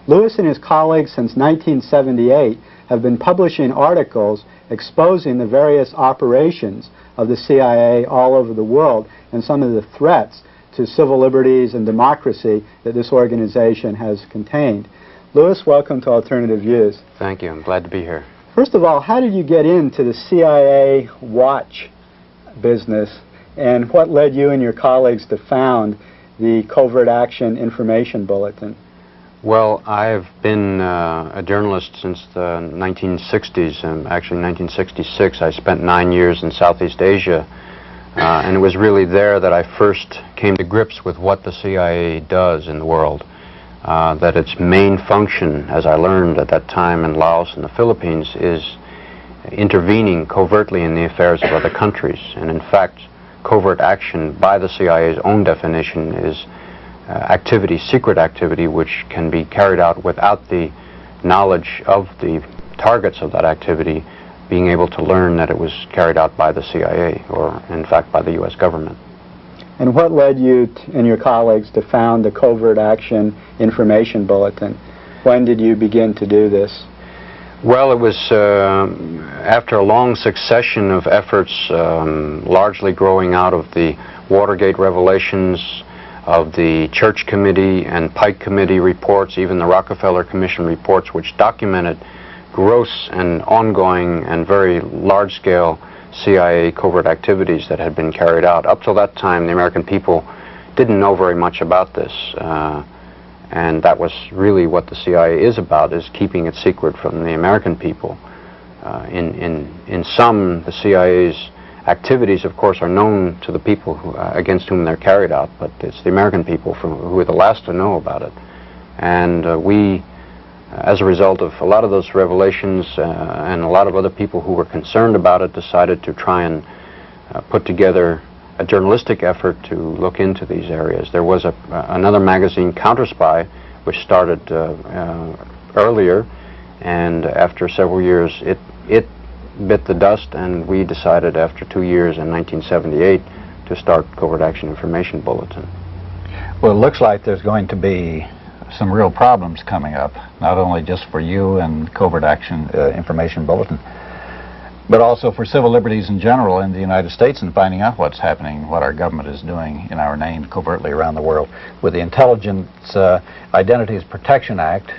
Lewis and his colleagues since 1978 have been publishing articles exposing the various operations of the CIA all over the world and some of the threats to civil liberties and democracy that this organization has contained. Lewis, welcome to Alternative Views. Thank you. I'm glad to be here. First of all, how did you get into the CIA watch business, and what led you and your colleagues to found the Covert Action Information Bulletin? Well, I've been a journalist since the 1960s, and actually 1966. I spent 9 years in Southeast Asia, and it was really there that I first came to grips with what the CIA does in the world. That its main function, as I learned at that time in Laos and the Philippines, is intervening covertly in the affairs of other countries. And in fact, covert action, by the CIA's own definition, is activity, secret activity, which can be carried out without the knowledge of the targets of that activity being able to learn that it was carried out by the CIA, or in fact by the U.S. government. And what led you and your colleagues to found the Covert Action Information Bulletin? When did you begin to do this? Well, it was after a long succession of efforts, largely growing out of the Watergate revelations, of the Church Committee and Pike Committee reports, even the Rockefeller Commission reports, which documented gross and ongoing and very large-scale CIA covert activities that had been carried out. Up till that time, the American people didn't know very much about this, and that was really what the CIA is about, is keeping it secret from the American people. In sum, the CIA's activities, of course, are known to the people against whom they're carried out, but it's the American people who are the last to know about it. And we, as a result of a lot of those revelations and a lot of other people who were concerned about it, decided to try and put together a journalistic effort to look into these areas. There was another magazine, Counterspy, which started earlier, and after several years it bit the dust, and we decided after 2 years in 1978 to start Covert Action Information Bulletin. Well, it looks like there's going to be some real problems coming up, not only just for you and Covert Action Information Bulletin, but also for civil liberties in general in the United States and finding out what's happening, what our government is doing in our name covertly around the world. With the Intelligence Identities Protection Act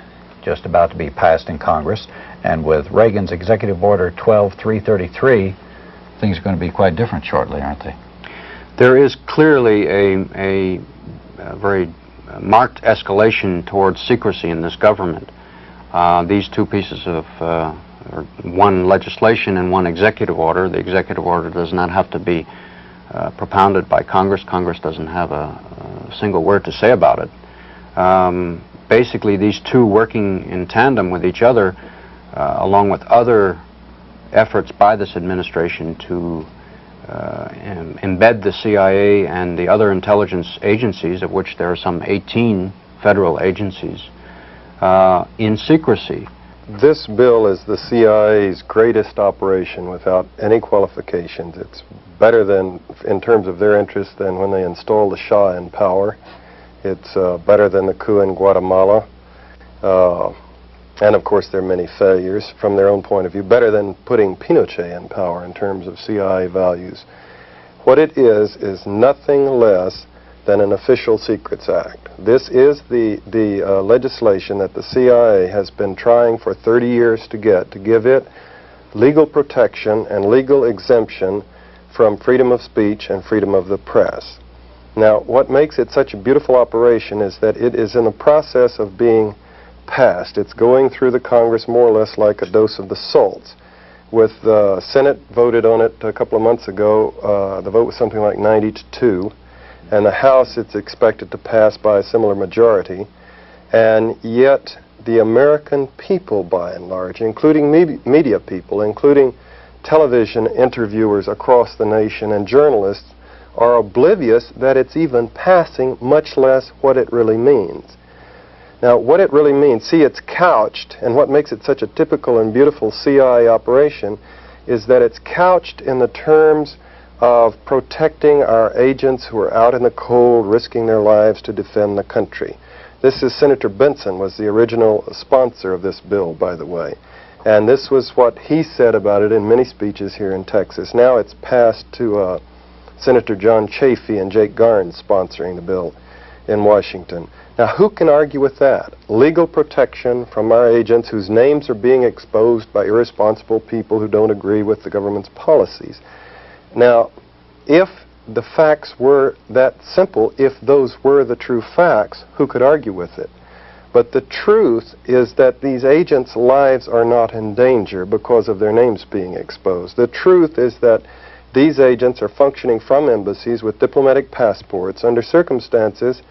just about to be passed in Congress, and with Reagan's Executive Order 12333, things are going to be quite different shortly, aren't they? There is clearly a very marked escalation towards secrecy in this government. These two pieces of one legislation and one executive order. The executive order does not have to be propounded by Congress. Congress doesn't have a single word to say about it. Basically, these two working in tandem with each other, along with other efforts by this administration to embed the CIA and the other intelligence agencies, of which there are some 18 federal agencies, in secrecy. This bill is the CIA's greatest operation without any qualifications. It's better than, in terms of their interest, than when they installed the Shah in power. It's better than the coup in Guatemala. And of course there are many failures from their own point of view. Better than putting Pinochet in power in terms of CIA values. What it is nothing less than an Official Secrets Act. This is the legislation that the CIA has been trying for 30 years to get, to give it legal protection and legal exemption from freedom of speech and freedom of the press. Now, what makes it such a beautiful operation is that it is in the process of being passed. It's going through the Congress more or less like a dose of the salts. With the Senate voted on it a couple of months ago, the vote was something like 90-2, and the House it's expected to pass by a similar majority, and yet the American people by and large, including media people, including television interviewers across the nation and journalists, are oblivious that it's even passing, much less what it really means. Now, what it really means, see, it's couched, and what makes it such a typical and beautiful CIA operation is that it's couched in the terms of protecting our agents who are out in the cold, risking their lives to defend the country. This is Senator Benson was the original sponsor of this bill, by the way. And this was what he said about it in many speeches here in Texas. Now it's passed to Senator John Chafee and Jake Garnes sponsoring the bill in Washington. Now, who can argue with that? Legal protection from our agents whose names are being exposed by irresponsible people who don't agree with the government's policies. Now, if the facts were that simple, if those were the true facts, who could argue with it? But the truth is that these agents' lives are not in danger because of their names being exposed. The truth is that these agents are functioning from embassies with diplomatic passports under circumstances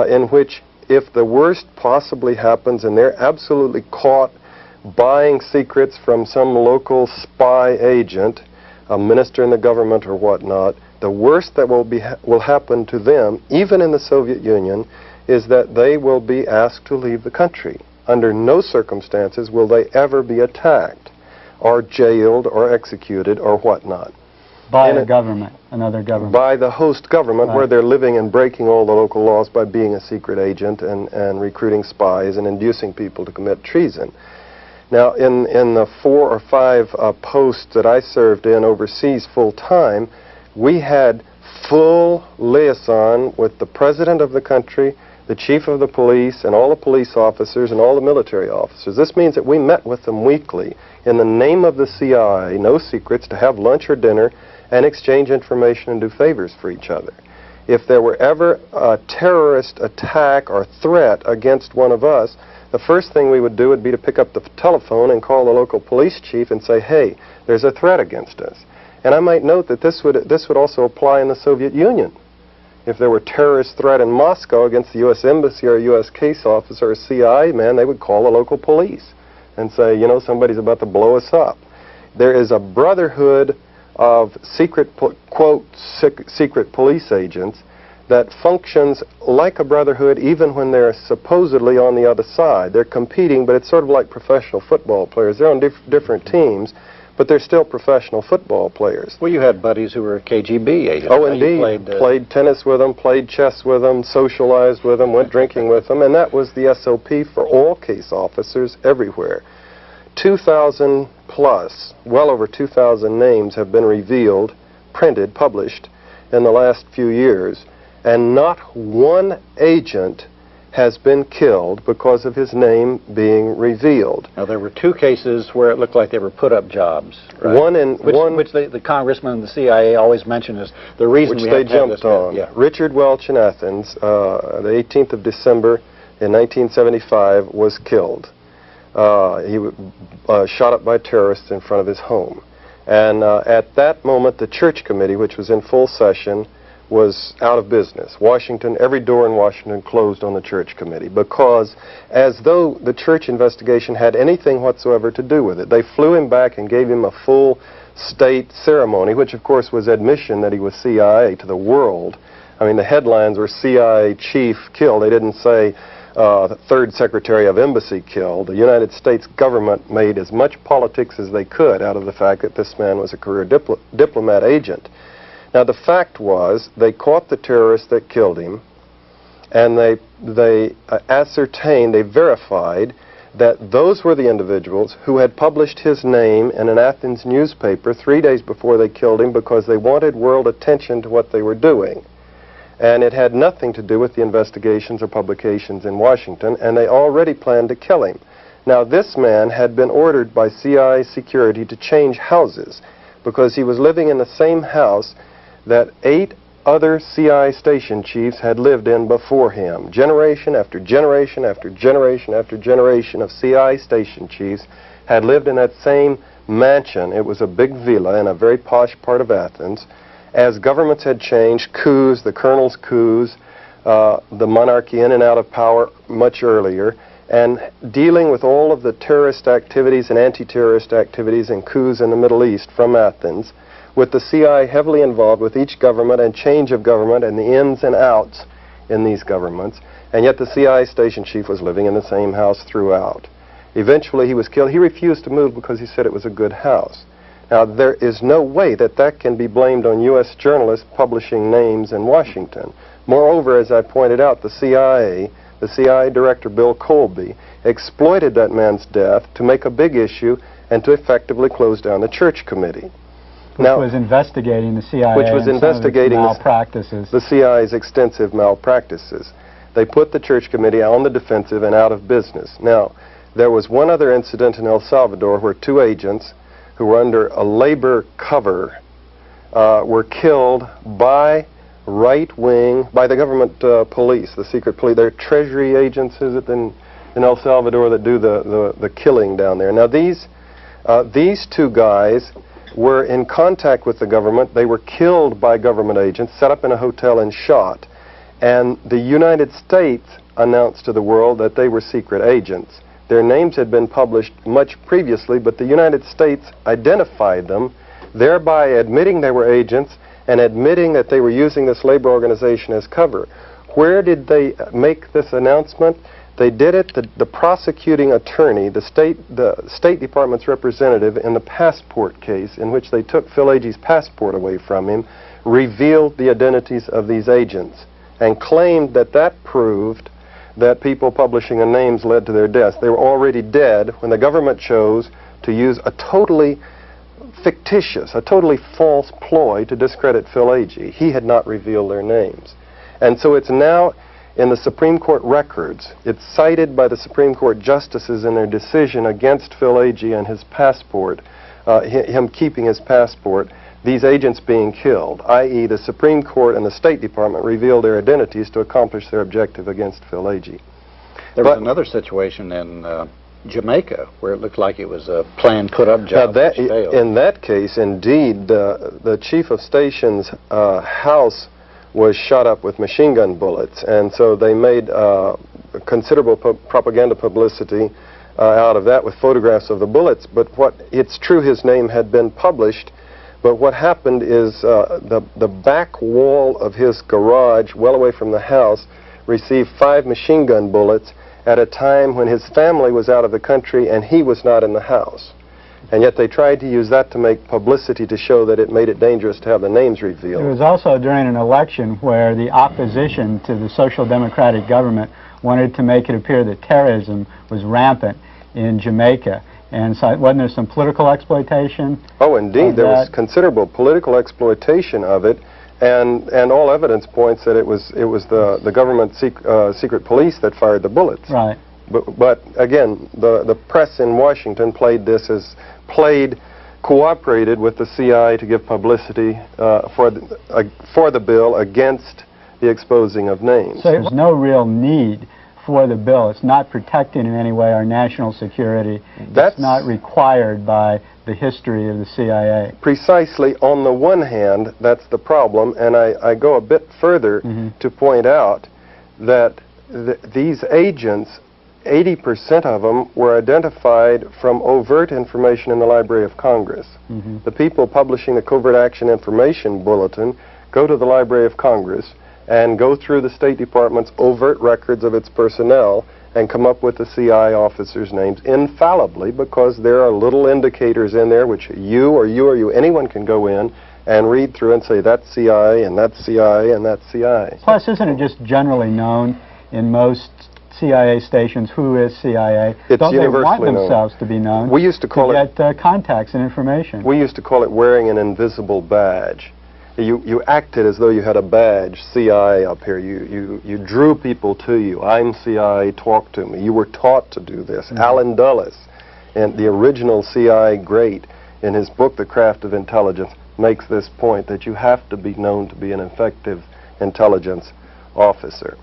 in which, if the worst possibly happens and they're absolutely caught buying secrets from some local spy agent, a minister in the government or whatnot, the worst that will happen to them, even in the Soviet Union, is that they will be asked to leave the country. Under no circumstances will they ever be attacked or jailed or executed or whatnot. By a government, another government. By the host government, right, where they're living and breaking all the local laws by being a secret agent and recruiting spies and inducing people to commit treason. Now, in the 4 or 5 posts that I served in overseas full-time, we had full liaison with the president of the country, the chief of the police, and all the police officers and all the military officers. This means that we met with them weekly in the name of the CIA, no secrets, to have lunch or dinner and exchange information and do favors for each other. If there were ever a terrorist attack or threat against one of us, the first thing we would do would be to pick up the telephone and call the local police chief and say, hey, there's a threat against us. And I might note that this would also apply in the Soviet Union. If there were a terrorist threat in Moscow against the U.S. Embassy or a U.S. case officer or a CIA man, they would call the local police and say, you know, somebody's about to blow us up. There is a brotherhood of secret, quote, secret police agents that functions like a brotherhood even when they're supposedly on the other side. They're competing, but it's sort of like professional football players. They're on different teams, but they're still professional football players. Well, you had buddies who were KGB agents. Oh, indeed. Played tennis with them, played chess with them, socialized with them, went drinking with them, and that was the SOP for all case officers everywhere. 2,000 plus, well over 2,000 names have been revealed, printed, published in the last few years, and not one agent has been killed because of his name being revealed. Now, there were 2 cases where it looked like they were put-up jobs, right? Which the congressman and the CIA always mention as the reason which we they had to have jumped this on. Yeah. Richard Welch in Athens, the 18th of December in 1975, was killed. He was shot up by terrorists in front of his home. And at that moment, the church committee, which was in full session, was out of business. Washington, every door in Washington closed on the church committee because, as though the church investigation had anything whatsoever to do with it, they flew him back and gave him a full state ceremony, which of course was admission that he was CIA to the world. I mean, the headlines were CIA chief killed. They didn't say the 3rd Secretary of Embassy killed. The United States government made as much politics as they could out of the fact that this man was a career diplomat agent. Now, the fact was, they caught the terrorists that killed him, and they ascertained, they verified that those were the individuals who had published his name in an Athens newspaper 3 days before they killed him because they wanted world attention to what they were doing. And it had nothing to do with the investigations or publications in Washington, and they already planned to kill him. Now, this man had been ordered by CIA security to change houses because he was living in the same house that 8 other CIA station chiefs had lived in before him. Generation after generation after generation after generation of CIA station chiefs had lived in that same mansion. It was a big villa in a very posh part of Athens. As governments had changed, coups, the colonels' coups, the monarchy in and out of power much earlier, and dealing with all of the terrorist activities and anti-terrorist activities and coups in the Middle East from Athens, with the CIA heavily involved with each government and change of government and the ins and outs in these governments, and yet the CIA station chief was living in the same house throughout. Eventually he was killed. He refused to move because he said it was a good house. Now, there is no way that that can be blamed on U.S. journalists publishing names in Washington. Moreover, as I pointed out, the CIA the CIA director Bill Colby, exploited that man's death to make a big issue and to effectively close down the Church Committee. Which was investigating the CIA which was investigating malpractices. The CIA's extensive malpractices. They put the Church Committee on the defensive and out of business. Now, there was one other incident in El Salvador where two agents who were under a labor cover were killed by by the government police, the secret police. They're treasury agents, is it, in El Salvador that do the killing down there. Now, these two guys were in contact with the government. They were killed by government agents, set up in a hotel and shot. And the United States announced to the world that they were secret agents. Their names had been published much previously, but the United States identified them, thereby admitting they were agents and admitting that they were using this labor organization as cover. Where did they make this announcement? They did it, the prosecuting attorney, the State Department's representative in the passport case in which they took Phil Agee's passport away from him, revealed the identities of these agents and claimed that that proved that people publishing their names led to their deaths. They were already dead when the government chose to use a totally fictitious, a totally false ploy to discredit Phil Agee. He had not revealed their names. And so it's now in the Supreme Court records. It's cited by the Supreme Court justices in their decision against Phil Agee and his passport, him keeping his passport, these agents being killed, i.e. the Supreme Court and the State Department revealed their identities to accomplish their objective against Phil Agee. There was another situation in Jamaica where it looked like it was a plan put up job which failed. In that case, indeed, the chief of station's house was shot up with machine gun bullets, and so they made considerable propaganda publicity out of that with photographs of the bullets. But it's true his name had been published, but what happened is the back wall of his garage, well away from the house, received 5 machine gun bullets at a time when his family was out of the country and he was not in the house. And yet they tried to use that to make publicity to show that it made it dangerous to have the names revealed. It was also during an election where the opposition to the social democratic government wanted to make it appear that terrorism was rampant in Jamaica. And so wasn't there some political exploitation? Oh, indeed. There was considerable political exploitation of it, and all evidence points that it was the government secret police that fired the bullets. Right. But again, the press in Washington cooperated with the CIA to give publicity for the bill against the exposing of names. So there's no real need for the bill. It's not protecting in any way our national security. That's not required by the history of the CIA. Precisely. On the one hand, that's the problem, and I go a bit further to point out that these agents, 80% of them were identified from overt information in the Library of Congress. The people publishing the Covert Action Information Bulletin go to the Library of Congress and go through the State Department's overt records of its personnel and come up with the CIA officers' names infallibly, because there are little indicators in there which anyone can go in and read through and say that's CIA and that's CIA and that's CIA. Plus, isn't it just generally known in most CIA stations who is CIA? It's Don't they want universally themselves to be known? We used to call it get contacts and information. We used to call it wearing an invisible badge. You acted as though you had a badge, CIA up here. You drew people to you. I'm CIA, talk to me. You were taught to do this. Alan Dulles, and the original CIA great, in his book, The Craft of Intelligence, makes this point that you have to be known to be an effective intelligence officer.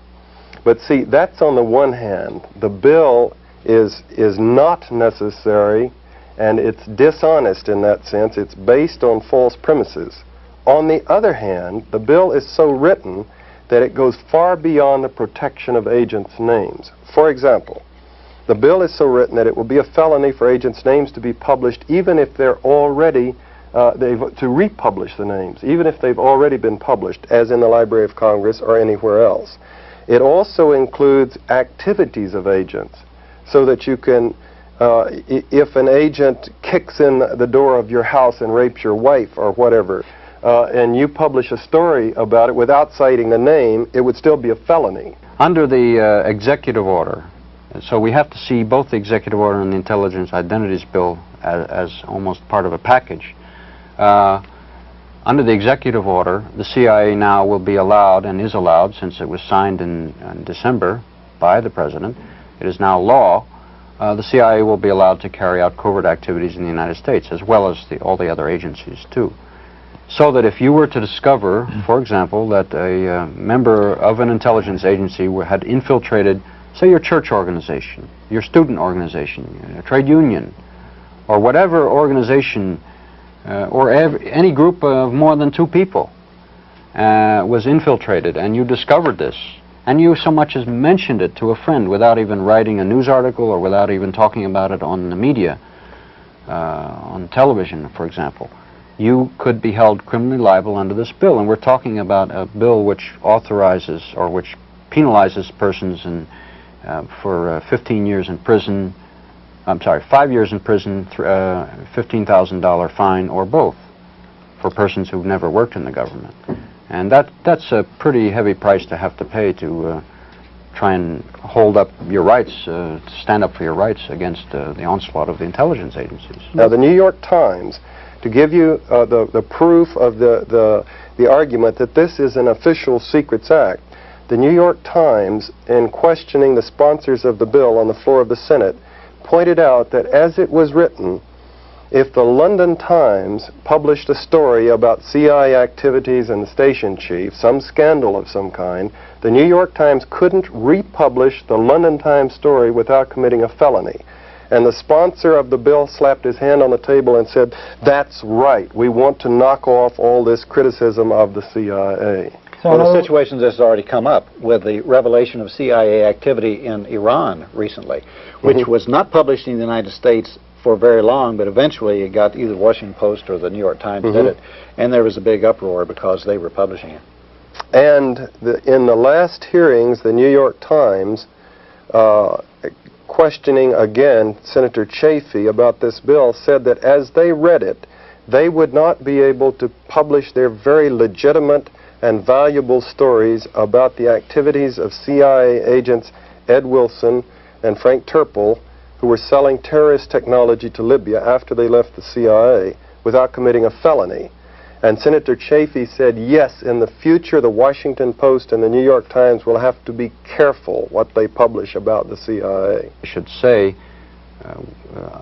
But see, that's on the one hand. The bill is not necessary, and it's dishonest in that sense. It's based on false premises. On the other hand, the bill is so written that it goes far beyond the protection of agents' names. For example, the bill is so written that it will be a felony for agents' names to be published even if they're already, to republish the names, even if they've already been published, as in the Library of Congress or anywhere else. It also includes activities of agents, so that you can, if an agent kicks in the door of your house and rapes your wife or whatever, and you publish a story about it without citing the name, it would still be a felony. Under the executive order, so we have to see both the executive order and the Intelligence Identities Bill as almost part of a package. Under the executive order, the CIA now will be allowed, and is allowed since it was signed in December by the President, it is now law, the CIA will be allowed to carry out covert activities in the United States, as well as all the other agencies too. So that if you were to discover, for example, that a member of an intelligence agency had infiltrated, say, your church organization, your student organization, a trade union, or whatever organization, or any group of more than 2 people was infiltrated, and you discovered this, and you so much as mentioned it to a friend without even writing a news article or without even talking about it on the media, on television, for example, you could be held criminally liable under this bill. And we're talking about a bill which authorizes or which penalizes persons for 15 years in prison, I'm sorry, 5 years in prison, $15,000 fine, or both, for persons who've never worked in the government. And that's a pretty heavy price to have to pay to try and hold up your rights, to stand up for your rights against the onslaught of the intelligence agencies. Now, the New York Times, to give you the proof of the argument that this is an official secrets act, the New York Times, in questioning the sponsors of the bill on the floor of the Senate, pointed out that as it was written, if the London Times published a story about CIA activities and the station chief, some scandal of some kind, the New York Times couldn't republish the London Times story without committing a felony. And the sponsor of the bill slapped his hand on the table and said, "That's right, we want to knock off all this criticism of the CIA." So in other situations, this has already come up with the revelation of CIA activity in Iran recently, which was not published in the United States for very long, but eventually it got either the Washington Post or the New York Times did it, and there was a big uproar because they were publishing it. And in the last hearings, the New York Times, questioning again Senator Chafee about this bill, said that as they read it, they would not be able to publish their very legitimate and valuable stories about the activities of CIA agents Ed Wilson and Frank Turple, who were selling terrorist technology to Libya after they left the CIA, without committing a felony. And Senator Chafee said, yes, in the future the Washington Post and the New York Times will have to be careful what they publish about the CIA. I should say,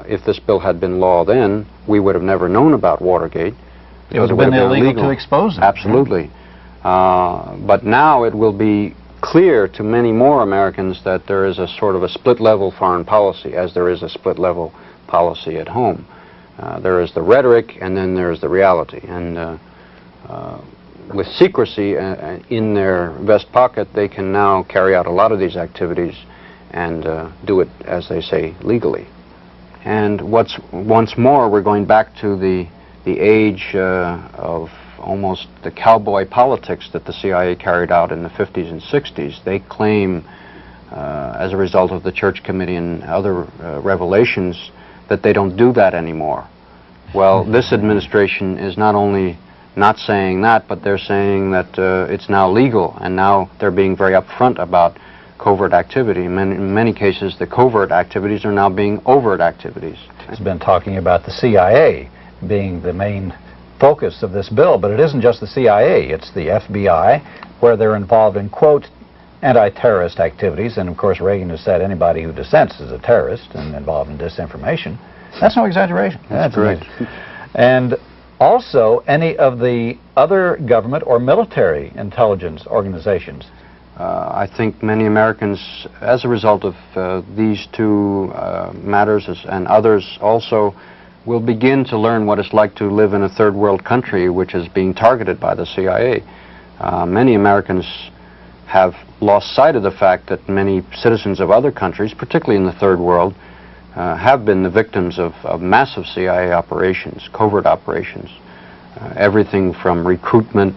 if this bill had been law then, we would have never known about Watergate. It would have been illegal to expose it. Absolutely. But now it will be clear to many more Americans that there is a sort of a split-level foreign policy, as there is a split-level policy at home. There is the rhetoric, and then there is the reality. And with secrecy in their vest pocket, they can now carry out a lot of these activities and do it, as they say, legally. And once more, we're going back to the age of almost the cowboy politics that the CIA carried out in the 50s and 60s. They claim, as a result of the Church Committee and other revelations, that they don't do that anymore. Well, this administration is not only not saying that, but they're saying that it's now legal, and now they're being very upfront about covert activity. In many cases, the covert activities are now being overt activities. It's been talking about the CIA being the main focus of this bill, but it isn't just the CIA, it's the FBI, where they're involved in, quote, anti-terrorist activities, and of course Reagan has said anybody who dissents is a terrorist and involved in disinformation. That's no exaggeration. That's great. And also any of the other government or military intelligence organizations. I think many Americans, as a result of these two matters and others also, will begin to learn what it's like to live in a third world country which is being targeted by the CIA. Many Americans have lost sight of the fact that many citizens of other countries, particularly in the third world, have been the victims of massive CIA operations, covert operations. Everything from recruitment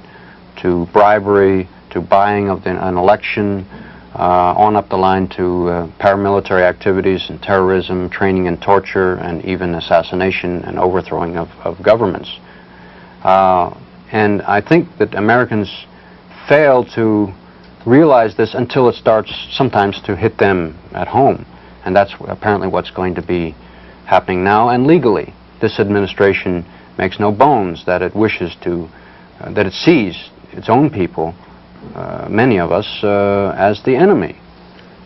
to bribery to buying of an election, on up the line to paramilitary activities and terrorism, training and torture, and even assassination and overthrowing of governments. And I think that Americans fail to realize this until it starts sometimes to hit them at home. And that's apparently what's going to be happening now, and legally. This administration makes no bones that it wishes to, that it sees its own people, many of us, as the enemy.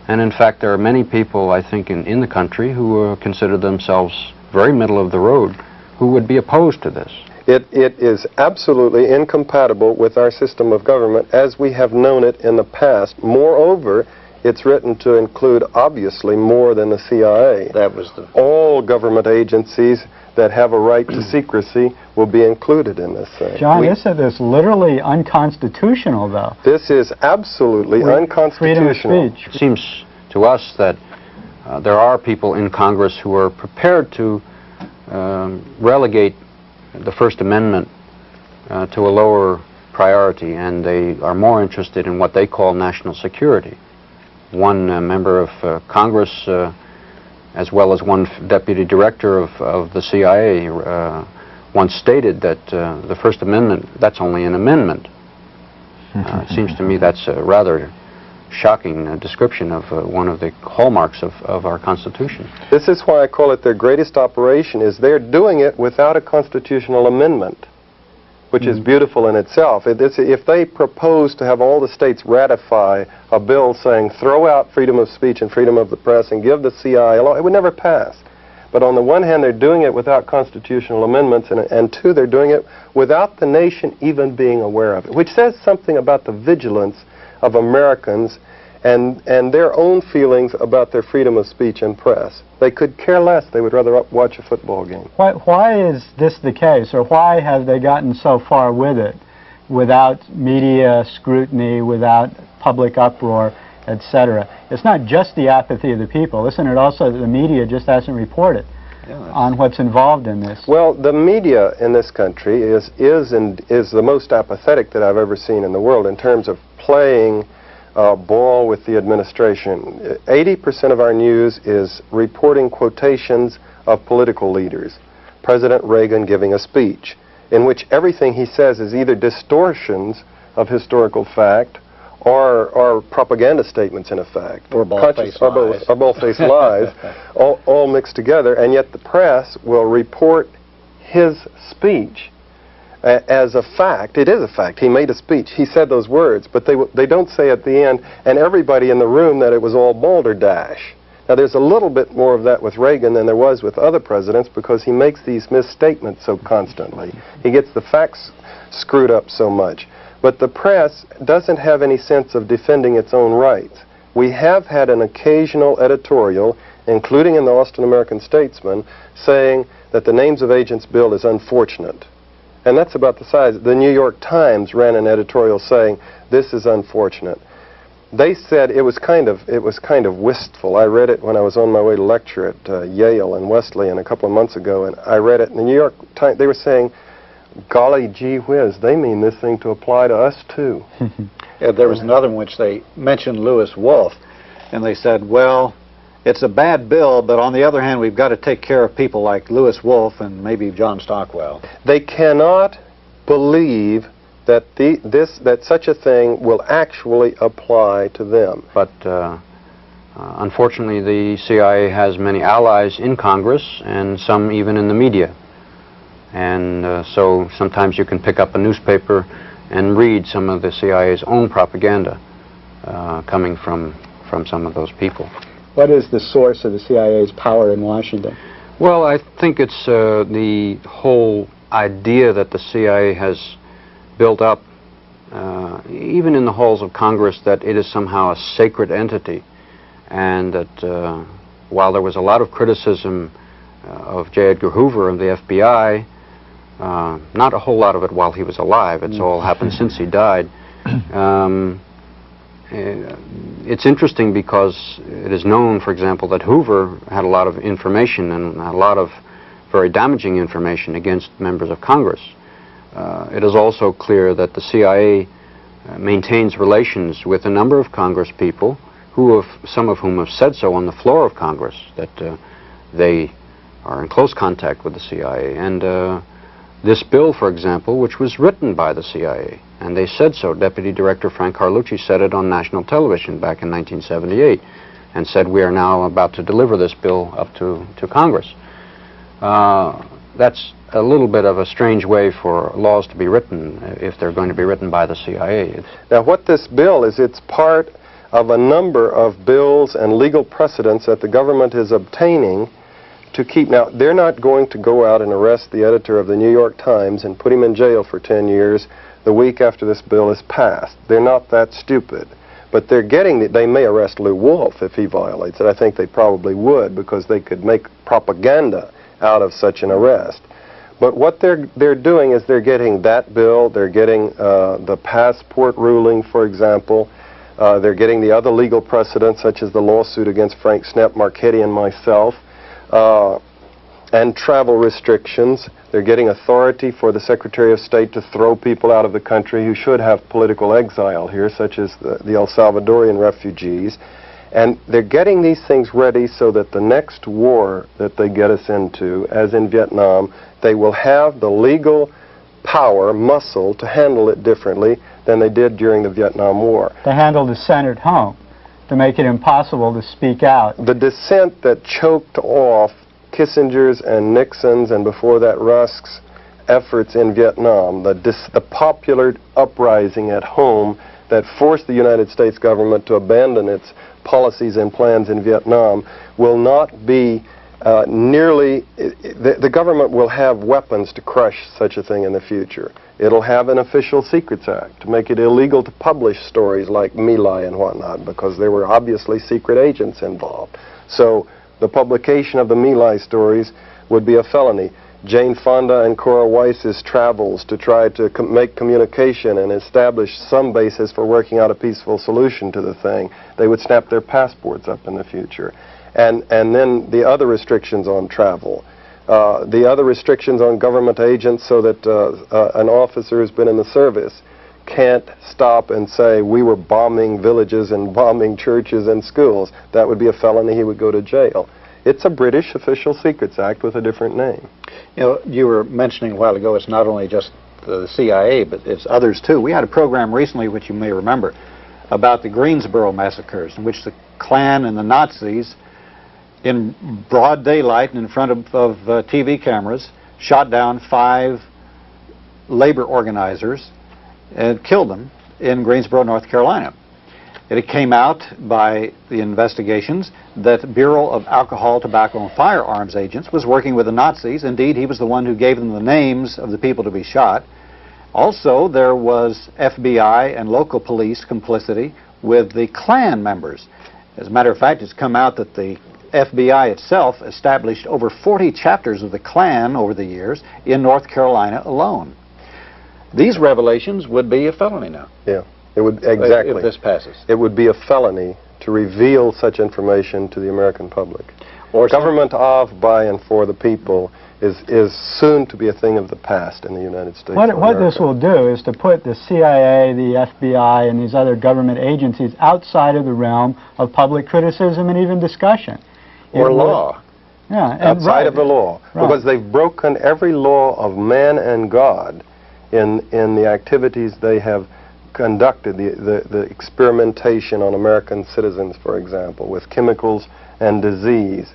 And in fact, there are many people, I think, in the country who consider themselves very middle of the road, who would be opposed to this. It is absolutely incompatible with our system of government as we have known it in the past. Moreover, it's written to include, obviously, more than the CIA. That was the... All government agencies that have a right to secrecy will be included in this thing. John, this is literally unconstitutional, though. This is absolutely unconstitutional. Freedom of speech. It seems to us that there are people in Congress who are prepared to relegate the First Amendment to a lower priority, and they are more interested in what they call national security. One member of Congress, as well as one deputy director of the CIA, once stated that the First Amendment, that's only an amendment. It seems to me that's a rather shocking description of one of the hallmarks of our Constitution. This is why I call it their greatest operation, is they're doing it without a constitutional amendment, which is beautiful in itself. If they propose to have all the states ratify a bill saying throw out freedom of speech and freedom of the press and give the CIA a law, it would never pass. But on the one hand, they're doing it without constitutional amendments, and two, they're doing it without the nation even being aware of it, which says something about the vigilance of Americans and their own feelings about their freedom of speech and press. They could care less. They would rather watch a football game. Why is this the case, or why have they gotten so far with it without media scrutiny, without public uproar, etc.? It's not just the apathy of the people. Isn't it also that the media just hasn't reported on what's involved in this? Well, the media in this country is the most apathetic that I've ever seen in the world in terms of playing ball with the administration. 80% of our news is reporting quotations of political leaders. President Reagan giving a speech in which everything he says is either distortions of historical fact or propaganda statements, in effect. Or bald-faced lies. Or bald-faced lies, all mixed together, and yet the press will report his speech as a fact. It is a fact. He made a speech. He said those words, but they don't say at the end, and everybody in the room, that it was all balderdash. Now, there's a little bit more of that with Reagan than there was with other presidents, because he makes these misstatements so constantly. He gets the facts screwed up so much. But the press doesn't have any sense of defending its own rights. We have had an occasional editorial, including in the Austin American Statesman, saying that the Names of Agents bill is unfortunate. And that's about the size. The New York Times ran an editorial saying this is unfortunate. They said it was kind of wistful. I read it when I was on my way to lecture at Yale and Wesleyan a couple of months ago, and I read it in the New York Times. They were saying, golly gee whiz, they mean this thing to apply to us too. Yeah, there was another in which they mentioned Lewis Wolf, and they said, well, it's a bad bill, but on the other hand, we've got to take care of people like Lewis Wolf and maybe John Stockwell. They cannot believe that that such a thing will actually apply to them. But unfortunately, the CIA has many allies in Congress, and some even in the media. And so sometimes you can pick up a newspaper and read some of the CIA's own propaganda coming from some of those people. What is the source of the CIA's power in Washington? Well, I think it's the whole idea that the CIA has built up, even in the halls of Congress, that it is somehow a sacred entity, and that while there was a lot of criticism of J. Edgar Hoover of the FBI, not a whole lot of it while he was alive, it's all happened since he died. It's interesting because it is known, for example, that Hoover had a lot of information and a lot of very damaging information against members of Congress. It is also clear that the CIA maintains relations with a number of Congress people, some of whom have said so on the floor of Congress, that they are in close contact with the CIA. And this bill, for example, which was written by the CIA, and they said so. Deputy Director Frank Carlucci said it on national television back in 1978 and said, we are now about to deliver this bill up to Congress. That's a little bit of a strange way for laws to be written if they're going to be written by the CIA. Now what this bill is, it's part of a number of bills and legal precedents that the government is obtaining to keep. Now, they're not going to go out and arrest the editor of the New York Times and put him in jail for 10 years the week after this bill is passed. They're not that stupid. But they're getting, they may arrest Lew Wolf if he violates it. I think they probably would, because they could make propaganda out of such an arrest. But what they're doing is they're getting that bill, they're getting the passport ruling, for example. They're getting the other legal precedents, such as the lawsuit against Frank Snepp, Marchetti, and myself, and travel restrictions. They're getting authority for the Secretary of State to throw people out of the country who should have political exile here, such as the El Salvadorian refugees. And they're getting these things ready so that the next war that they get us into, as in Vietnam, they will have the legal power, muscle, to handle it differently than they did during the Vietnam War. They handled the Senate home to make it impossible to speak out. The dissent that choked off Kissinger's and Nixon's, and before that Rusk's, efforts in Vietnam, the popular uprising at home that forced the United States government to abandon its policies and plans in Vietnam, will not be nearly, the government will have weapons to crush such a thing in the future. It'll have an Official Secrets Act to make it illegal to publish stories like My Lai and whatnot, because there were obviously secret agents involved. So the publication of the My Lai stories would be a felony. Jane Fonda and Cora Weiss's travels to try to make communication and establish some basis for working out a peaceful solution to the thing, they would snap their passports up in the future. And then the other restrictions on travel, the other restrictions on government agents, so that an officer who's been in the service can't stop and say, we were bombing villages and bombing churches and schools. That would be a felony. He would go to jail. It's a British Official Secrets Act with a different name. You know, you were mentioning a while ago, it's not only just the CIA, but it's others too. We had a program recently, which you may remember, about the Greensboro massacres, in which the Klan and the Nazis, in broad daylight and in front of TV cameras, shot down 5 labor organizers and killed them in Greensboro, North Carolina. It came out by the investigations that Bureau of Alcohol, Tobacco, and Firearms agents was working with the Nazis. Indeed, he was the one who gave them the names of the people to be shot. Also, there was FBI and local police complicity with the Klan members. As a matter of fact, it's come out that the FBI itself established over 40 chapters of the Klan over the years in North Carolina alone. These revelations would be a felony now. Yeah. It would, exactly. If this passes. It would be a felony to reveal such information to the American public. Or government of, by, and for the people is soon to be a thing of the past in the United States. What this will do is to put the CIA, the FBI, and these other government agencies outside of the realm of public criticism and even discussion. Or law. Yeah, outside of the law. Right. Because they've broken every law of man and God in the activities they have conducted, the experimentation on American citizens, for example, with chemicals and disease,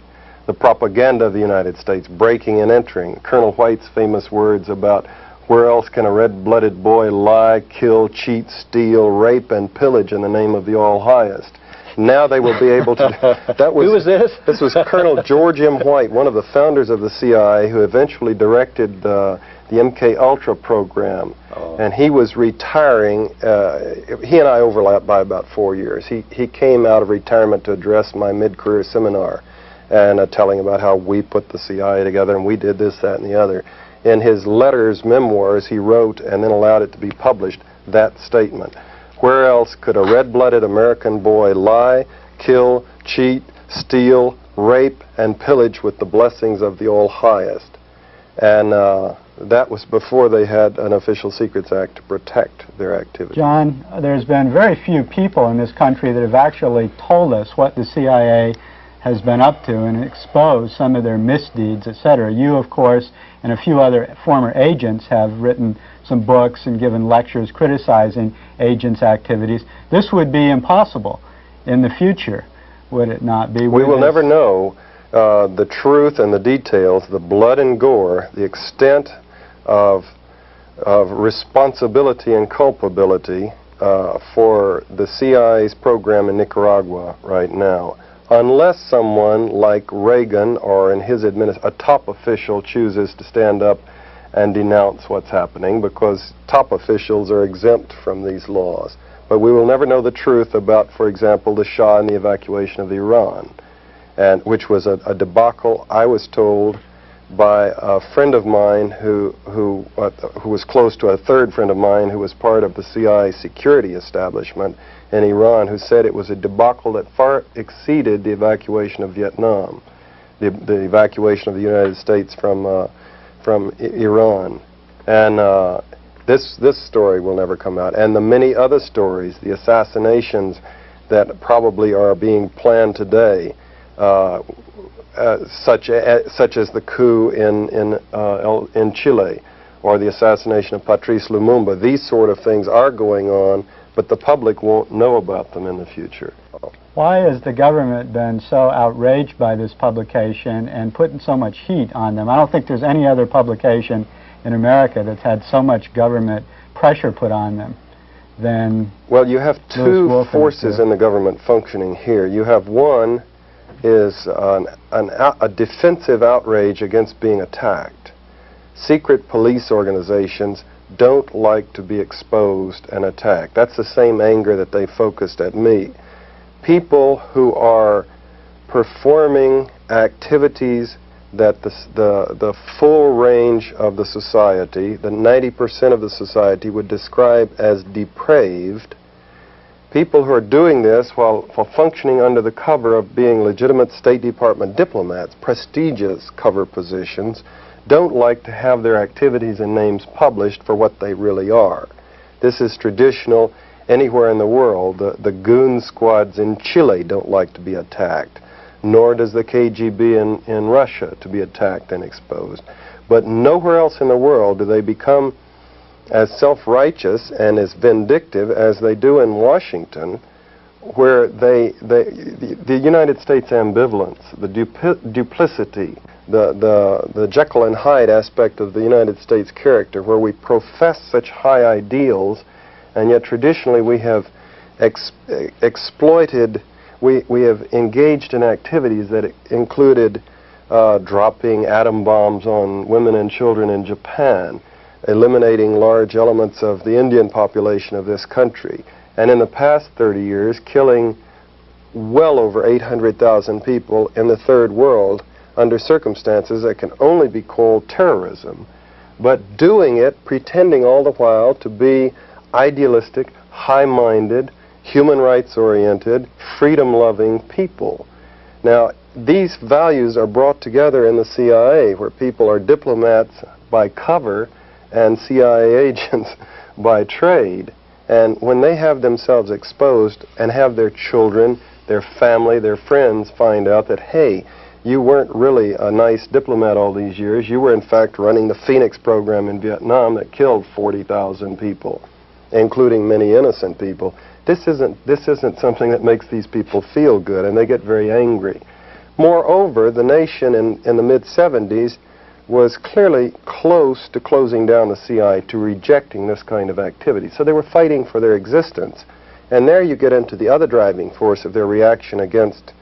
the propaganda of the United States, breaking and entering, Colonel White's famous words about where else can a red-blooded boy lie, kill, cheat, steal, rape, and pillage in the name of the All-Highest. Now they will be able to... Who was this? This was Colonel George M. White, one of the founders of the CIA, who eventually directed the MK Ultra program. Oh. And he was retiring. He and I overlapped by about 4 years. He came out of retirement to address my mid-career seminar and telling about how we put the CIA together and we did this, that, and the other. In his letters, memoirs, he wrote and then allowed it to be published, that statement. Where else could a red-blooded American boy lie, kill, cheat, steal, rape, and pillage with the blessings of the All-Highest? And that was before they had an Official Secrets Act to protect their activity. John, there's been very few people in this country that have actually told us what the CIA has been up to and exposed some of their misdeeds, etc. You, of course, and a few other former agents have written some books and given lectures criticizing agents' activities. This would be impossible in the future, would it not be? We will never know the truth and the details, the blood and gore, the extent of responsibility and culpability for the CIA's program in Nicaragua right now, unless someone like Reagan or in his a top official chooses to stand up and denounce what's happening, because top officials are exempt from these laws. But we will never know the truth about, for example, the Shah and the evacuation of Iran, and which was a debacle, I was told, by a friend of mine who was close to a third friend of mine who was part of the CIA security establishment in Iran, who said it was a debacle that far exceeded the evacuation of Vietnam, the evacuation of the United States from Iran. And this story will never come out. And the many other stories, the assassinations that probably are being planned today, such as the coup in Chile, or the assassination of Patrice Lumumba. These sort of things are going on, but the public won't know about them in the future. Why has the government been so outraged by this publication and putting so much heat on them? I don't think there's any other publication in America that's had so much government pressure put on them than... Well, you have two forces in the government functioning here. You have one is a defensive outrage against being attacked. Secret police organizations don't like to be exposed and attacked. That's the same anger that they focused at me. People who are performing activities that the full range of the society, the 90% of the society, would describe as depraved. People who are doing this while functioning under the cover of being legitimate State Department diplomats, prestigious cover positions, don't like to have their activities and names published for what they really are. This is traditional anywhere in the world. The goon squads in Chile don't like to be attacked, nor does the KGB in Russia to be attacked and exposed. But nowhere else in the world do they become as self-righteous and as vindictive as they do in Washington, where the United States ambivalence, the duplicity, the Jekyll and Hyde aspect of the United States character, where we profess such high ideals, and yet traditionally we have exploited, we have engaged in activities that included dropping atom bombs on women and children in Japan, eliminating large elements of the Indian population of this country, and in the past 30 years killing well over 800,000 people in the third world under circumstances that can only be called terrorism, but doing it pretending all the while to be idealistic, high-minded, human rights-oriented, freedom-loving people. Now, these values are brought together in the CIA, where people are diplomats by cover and CIA agents by trade. And when they have themselves exposed and have their children, their family, their friends find out that, hey, you weren't really a nice diplomat all these years, you were in fact running the Phoenix program in Vietnam that killed 40,000 people, including many innocent people. This isn't something that makes these people feel good, and they get very angry. Moreover, the nation in the mid-70s was clearly close to closing down the CIA, to rejecting this kind of activity. So they were fighting for their existence. And there you get into the other driving force of their reaction against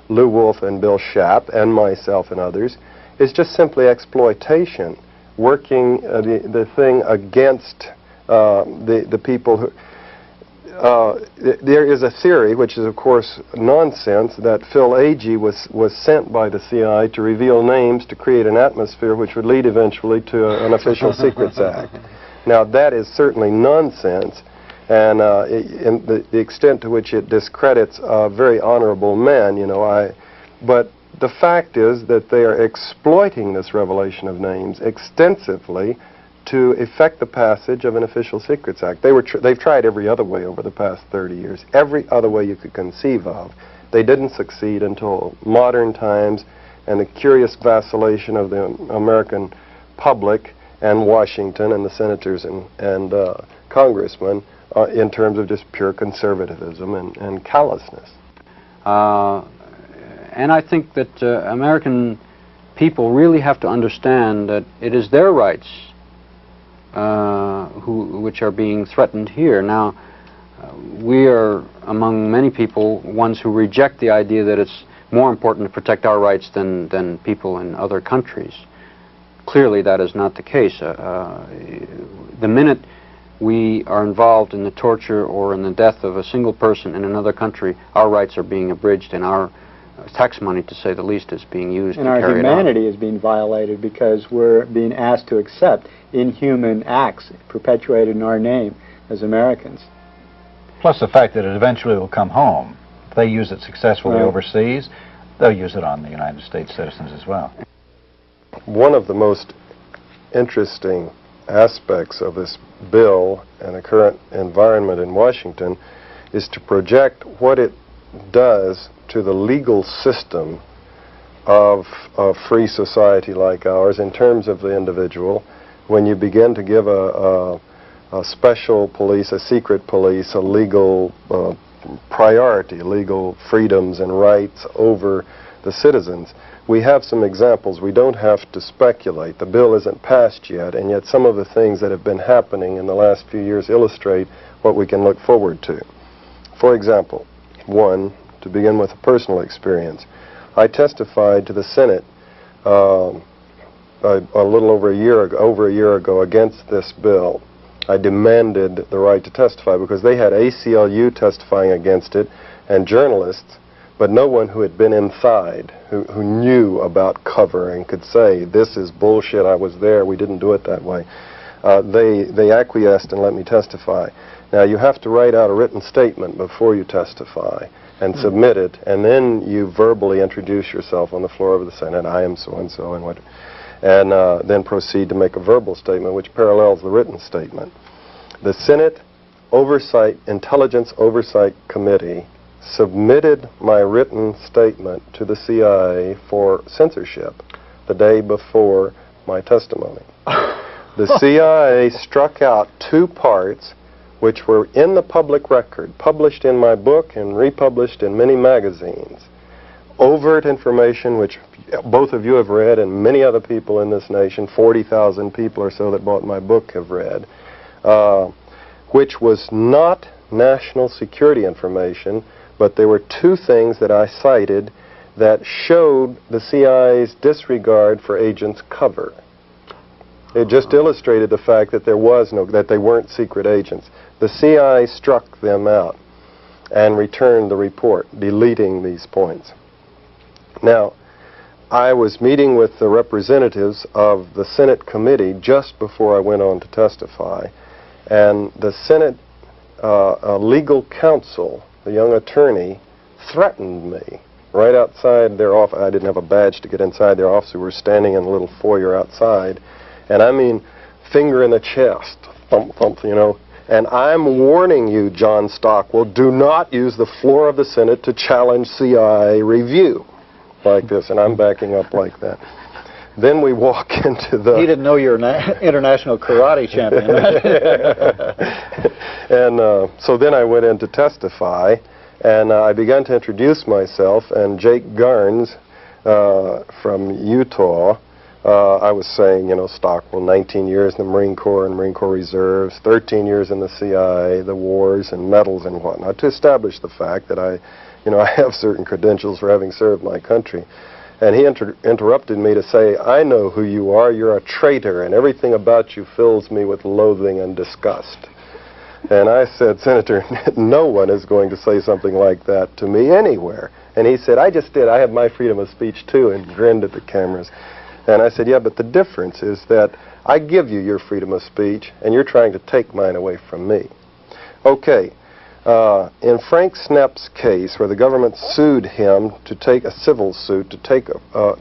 Lew Wolf and Bill Schaap and myself and others, is just simply exploitation, working the thing against the people who... there is a theory, which is of course nonsense, that Phil Agee was sent by the CIA to reveal names to create an atmosphere which would lead eventually to an Official Secrets Act. Now that is certainly nonsense, and in the extent to which it discredits very honorable men, you know, but the fact is that they are exploiting this revelation of names extensively to effect the passage of an Official Secrets Act. They've tried every other way over the past 30 years, every other way you could conceive of, They didn't succeed until modern times and the curious vacillation of the American public and Washington and the senators and congressmen in terms of just pure conservatism and callousness. And I think that American people really have to understand that it is their rights which are being threatened here. Now, we are, among many people, ones who reject the idea that it's more important to protect our rights than people in other countries. Clearly, that is not the case. The minute we are involved in the torture or in the death of a single person in another country, our rights are being abridged, and our tax money, to say the least, is being used to carry it out. And our humanity is being violated because we're being asked to accept inhuman acts perpetuated in our name as Americans. Plus the fact that it eventually will come home. If they use it successfully overseas, they'll use it on the United States citizens as well. One of the most interesting aspects of this bill and the current environment in Washington is to project what it does to the legal system of a free society like ours in terms of the individual when you begin to give a special police, a secret police, a legal priority, legal freedoms and rights over the citizens. We have some examples. We don't have to speculate. The bill isn't passed yet, and yet some of the things that have been happening in the last few years illustrate what we can look forward to. For example, one, to begin with a personal experience. I testified to the Senate a little over a year ago against this bill. I demanded the right to testify because they had ACLU testifying against it and journalists, but no one who had been inside, who knew about Covert and could say, this is bullshit, I was there, we didn't do it that way. They acquiesced and let me testify. Now, you have to write out a written statement before you testify and submit it, and then you verbally introduce yourself on the floor of the Senate. I am so-and-so, and then proceed to make a verbal statement which parallels the written statement. The Senate Intelligence Oversight Committee submitted my written statement to the CIA for censorship the day before my testimony. The CIA struck out 2 parts which were in the public record, published in my book and republished in many magazines. Overt information which both of you have read and many other people in this nation, 40,000 people or so that bought my book have read, which was not national security information, but there were 2 things that I cited that showed the CIA's disregard for agents' cover. It just illustrated the fact that that they weren't secret agents. The CIA struck them out and returned the report, deleting these points. Now, I was meeting with the representatives of the Senate committee just before I went on to testify, and the Senate legal counsel, the young attorney, threatened me right outside their office. I didn't have a badge to get inside their office. We were standing in a little foyer outside, and I mean, finger in the chest, thump, thump, you know. And I'm warning you, John Stockwell, do not use the floor of the Senate to challenge CIA review like this. And I'm backing up like that. Then we walk into the... He didn't know you're an international karate champion. And so then I went in to testify, and I began to introduce myself, and Jake Garnes from Utah, I was saying, you know, Stockwell, 19 years in the Marine Corps and Marine Corps Reserves, 13 years in the CIA, the wars and medals and whatnot, to establish the fact that I have certain credentials for having served my country. And he interrupted me to say, I know who you are, you're a traitor, and everything about you fills me with loathing and disgust. And I said, Senator, no one is going to say something like that to me anywhere. And he said, I just did, I have my freedom of speech too, and grinned at the cameras. And I said, yeah, but the difference is that I give you your freedom of speech, and you're trying to take mine away from me. Okay, in Frank Snepp's case, where the government sued him to take a civil suit to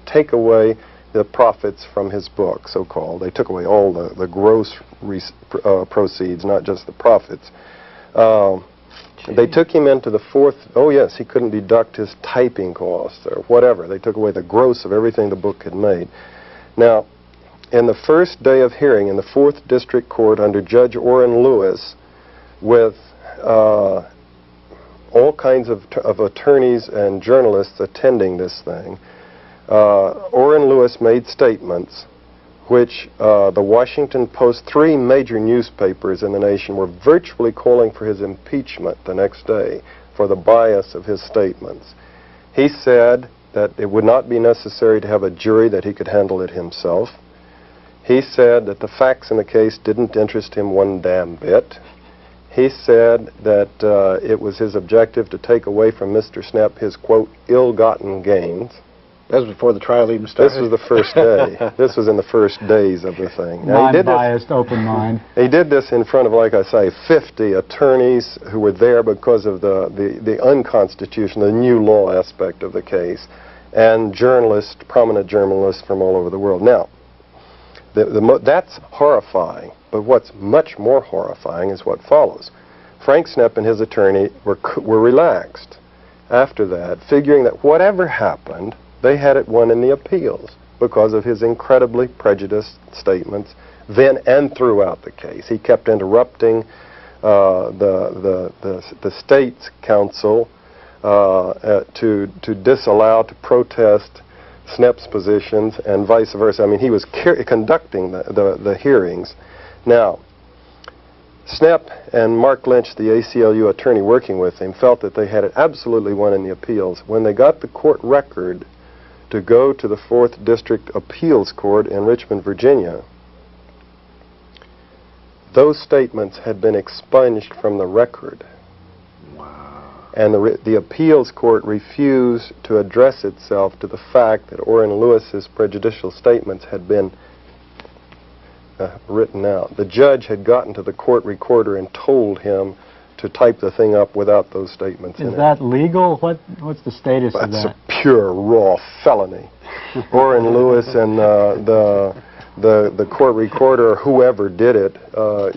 take away the profits from his book, so-called. They took away all the gross proceeds, not just the profits. They took him into the fourth. Oh yes, he couldn't deduct his typing costs or whatever. They took away the gross of everything the book had made. Now, in the first day of hearing in the 4th District Court under Judge Orrin Lewis, with all kinds of attorneys and journalists attending this thing, Orrin Lewis made statements which the Washington Post, 3 major newspapers in the nation, were virtually calling for his impeachment the next day for the bias of his statements. He said that it would not be necessary to have a jury, that he could handle it himself. He said that the facts in the case didn't interest him one damn bit. He said that it was his objective to take away from Mr. Snepp his, quote, ill-gotten gains. That was before the trial even started. This was the first day. This was in the first days of the thing. Non-biased, open mind. He did this in front of, like I say, 50 attorneys who were there because of the unconstitutional, the new law aspect of the case, and journalists, prominent journalists from all over the world. Now, that's horrifying, but what's much more horrifying is what follows. Frank Snepp and his attorney were relaxed after that, figuring that whatever happened, they had it won in the appeals because of his incredibly prejudiced statements then and throughout the case. He kept interrupting the state's counsel to disallow, to protest Snepp's positions and vice versa. I mean, he was conducting the hearings. Now, Snepp and Mark Lynch, the ACLU attorney working with him, felt that they had it absolutely won in the appeals. When they got the court record to go to the 4th District Appeals Court in Richmond, Virginia, those statements had been expunged from the record. Wow. And the appeals court refused to address itself to the fact that Orrin Lewis's prejudicial statements had been written out. The judge had gotten to the court recorder and told him to type the thing up without those statements in it. Is that legal? What's the status of that? That's a pure, raw felony. Orrin Lewis and the court recorder, or whoever did it,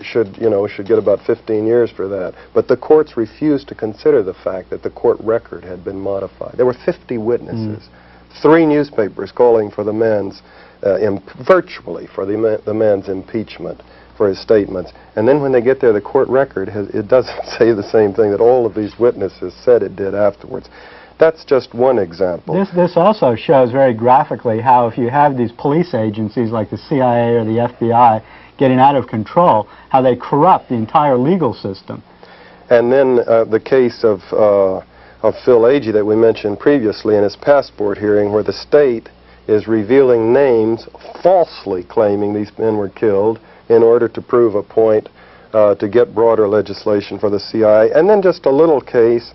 should get about 15 years for that. But the courts refused to consider the fact that the court record had been modified. There were 50 witnesses, 3 newspapers calling for the man's, virtually for the man's impeachment for his statements. And then when they get there, the court record, it doesn't say the same thing that all of these witnesses said it did afterwards. That's just one example. This also shows very graphically how if you have these police agencies like the CIA or the FBI getting out of control, how they corrupt the entire legal system. And then the case of Phil Agee that we mentioned previously in his passport hearing, where the state is revealing names, falsely claiming these men were killed in order to prove a point to get broader legislation for the CIA. And then just a little case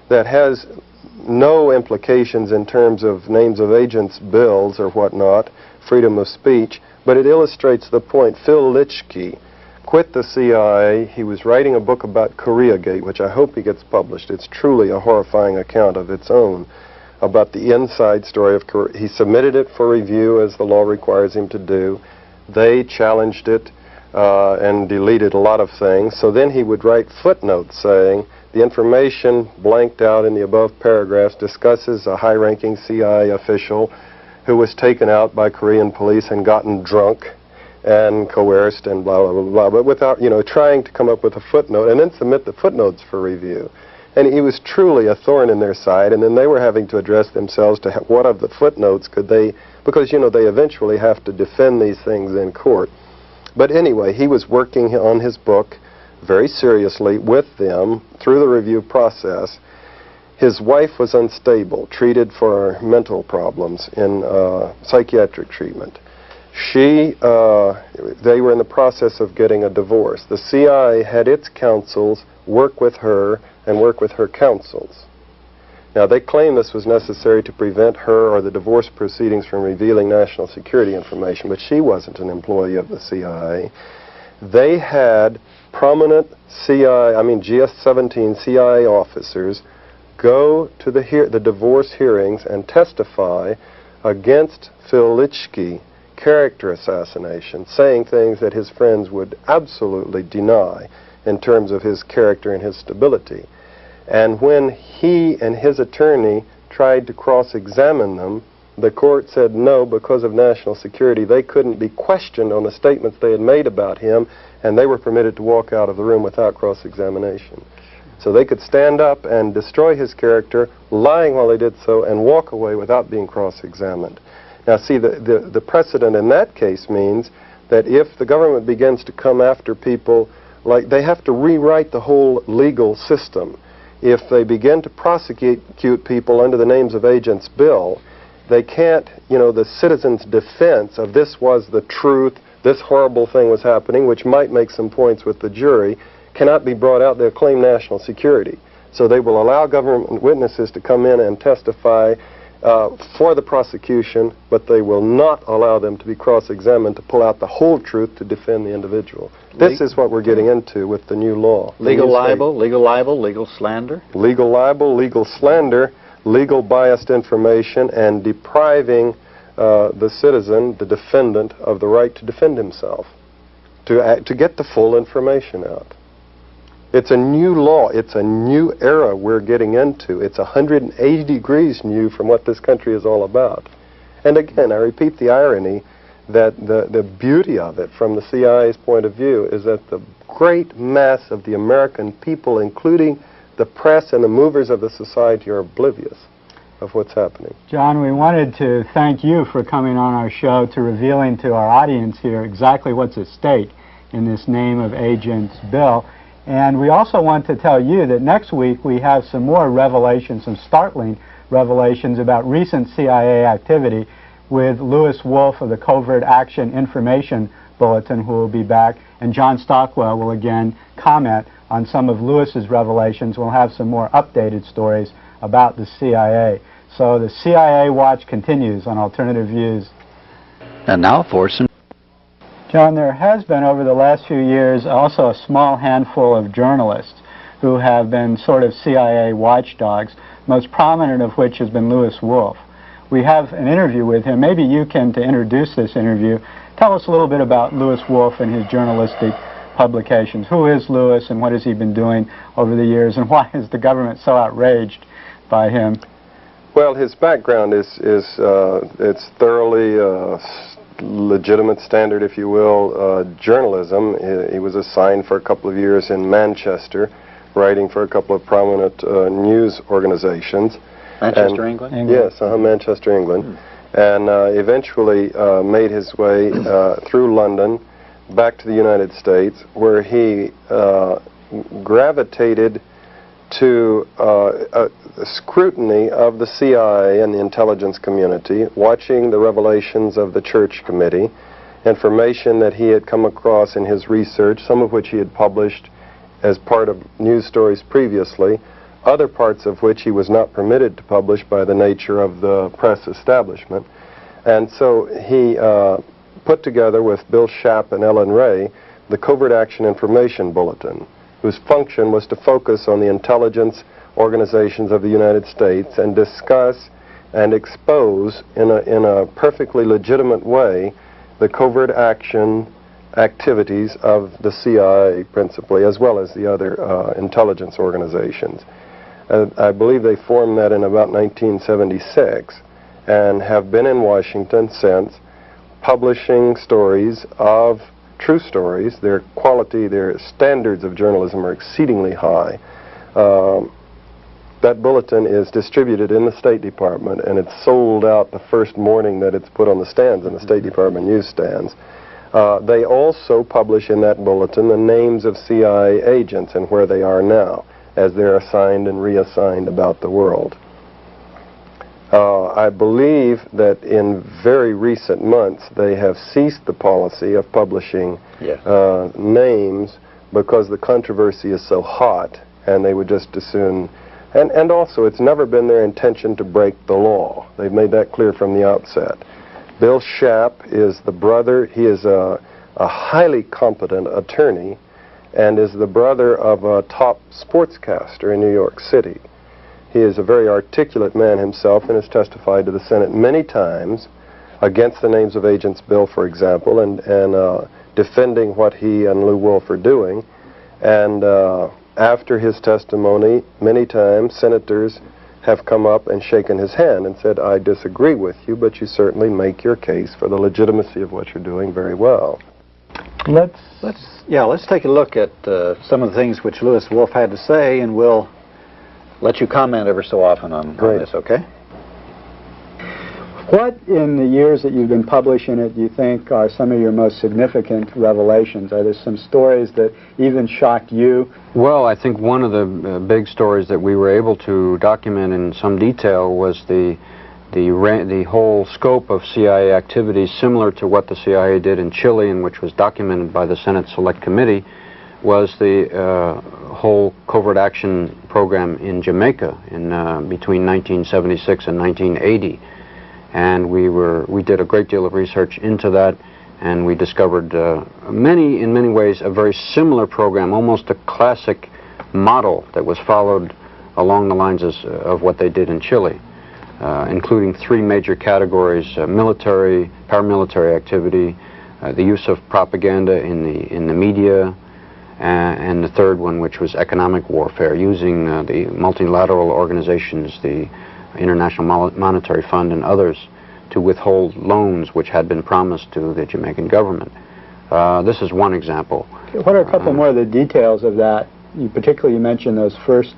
that has no implications in terms of names of agents' bills or whatnot, freedom of speech, but it illustrates the point. Phil Litchke quit the CIA. He was writing a book about Koreagate, which I hope he gets published. It's truly a horrifying account of its own about the inside story of Korea. He submitted it for review, as the law requires him to do. They challenged it and deleted a lot of things. So then he would write footnotes saying, the information blanked out in the above paragraphs discusses a high-ranking CIA official who was taken out by Korean police and gotten drunk and coerced and blah, blah, blah, blah, but without, trying to come up with a footnote and then submit the footnotes for review. And he was truly a thorn in their side, and then they were having to address themselves to what of the footnotes could they, because, they eventually have to defend these things in court. But anyway, he was working on his book very seriously with them through the review process. His wife was unstable, treated for mental problems in psychiatric treatment. They were in the process of getting a divorce. The CIA had its counsels work with her and work with her counsels. Now, they claim this was necessary to prevent her or the divorce proceedings from revealing national security information, but she wasn't an employee of the CIA. They had prominent GS-17 CIA officers go to the divorce hearings and testify against Phil Litchke character assassination, saying things that his friends would absolutely deny in terms of his character and his stability. And when he and his attorney tried to cross-examine them, the court said no, because of national security. They couldn't be questioned on the statements they had made about him, and they were permitted to walk out of the room without cross-examination. So they could stand up and destroy his character, lying while they did so, and walk away without being cross-examined. Now see, the precedent in that case means that if the government begins to come after people, like, they have to rewrite the whole legal system. If they begin to prosecute people under the names of Agents Bill, they can't, you know, the citizens' defense of this was the truth, this horrible thing was happening, which might make some points with the jury, cannot be brought out. They'll claim national security. So they will allow government witnesses to come in and testify for the prosecution, but they will not allow them to be cross-examined to pull out the whole truth to defend the individual. This is what we're getting into with the new law. Legal libel, legal slander? Legal libel, legal slander, legal biased information, and depriving the citizen, the defendant, of the right to defend himself, to get the full information out. It's a new law. It's a new era we're getting into. It's 180 degrees new from what this country is all about. And again, I repeat the irony that the beauty of it from the CIA's point of view is that the great mass of the American people, including the press and the movers of the society, are oblivious of what's happening. John, we wanted to thank you for coming on our show, to revealing to our audience here exactly what's at stake in this name of Agents Bill. And we also want to tell you that next week we have some more revelations, some startling revelations about recent CIA activity with Louis Wolff of the Covert Action Information Bulletin, who will be back, and John Stockwell will again comment on some of Louis's revelations. We'll have some more updated stories about the CIA. So the CIA watch continues on Alternative Views. And now for some... John, there has been over the last few years also a small handful of journalists who have been sort of CIA watchdogs, most prominent of which has been Louis Wolff. We have an interview with him. Maybe you can, to introduce this interview, tell us a little bit about Louis Wolff and his journalistic publications. Who is Louis, and what has he been doing over the years, and why is the government so outraged by him? Well, his background is it's thoroughly legitimate, standard, if you will, journalism. He was assigned for a couple of years in Manchester, writing for a couple of prominent news organizations. Manchester, England? Yes, Manchester, England. And eventually made his way through London back to the United States, where he gravitated to a scrutiny of the CIA and the intelligence community, watching the revelations of the Church Committee, information that he had come across in his research, some of which he had published as part of news stories previously, other parts of which he was not permitted to publish by the nature of the press establishment. And so he put together with Bill Schaap and Ellen Ray the Covert Action Information Bulletin, whose function was to focus on the intelligence organizations of the United States and discuss and expose in a perfectly legitimate way the covert action activities of the CIA principally, as well as the other intelligence organizations. I believe they formed that in about 1976 and have been in Washington since, publishing stories of true stories. Their quality, their standards of journalism are exceedingly high. That bulletin is distributed in the State Department, and it's sold out the first morning that it's put on the stands in the State Department newsstands. They also publish in that bulletin the names of CIA agents and where they are now, as they're assigned and reassigned about the world. I believe that in very recent months they have ceased the policy of publishing names because the controversy is so hot, and they would just as soon... And also, it's never been their intention to break the law. They've made that clear from the outset. Bill Schaap is the brother. He is a highly competent attorney and is the brother of a top sportscaster in New York City. He is a very articulate man himself and has testified to the Senate many times against the names of Agents Bill, for example, and defending what he and Lou Wolff are doing. And after his testimony, many times senators have come up and shaken his hand and said, I disagree with you, but you certainly make your case for the legitimacy of what you're doing very well. Let's take a look at some of the things which Louis Wolff had to say, and we'll let you comment ever so often on this, okay? What, in the years that you've been publishing it, do you think are some of your most significant revelations? Are there some stories that even shocked you? Well, I think one of the big stories that we were able to document in some detail was the whole scope of CIA activities, similar to what the CIA did in Chile, and which was documented by the Senate Select Committee, was the whole covert action program in Jamaica in between 1976 and 1980. And we did a great deal of research into that, and we discovered in many ways a very similar program, almost a classic model that was followed along the lines of what they did in Chile, including three major categories: military, paramilitary activity, the use of propaganda in the media, and the third one, which was economic warfare, using the multilateral organizations, the International Monetary Fund and others, to withhold loans which had been promised to the Jamaican government. This is one example. What are a couple more of the details of that? Particularly, you mentioned those first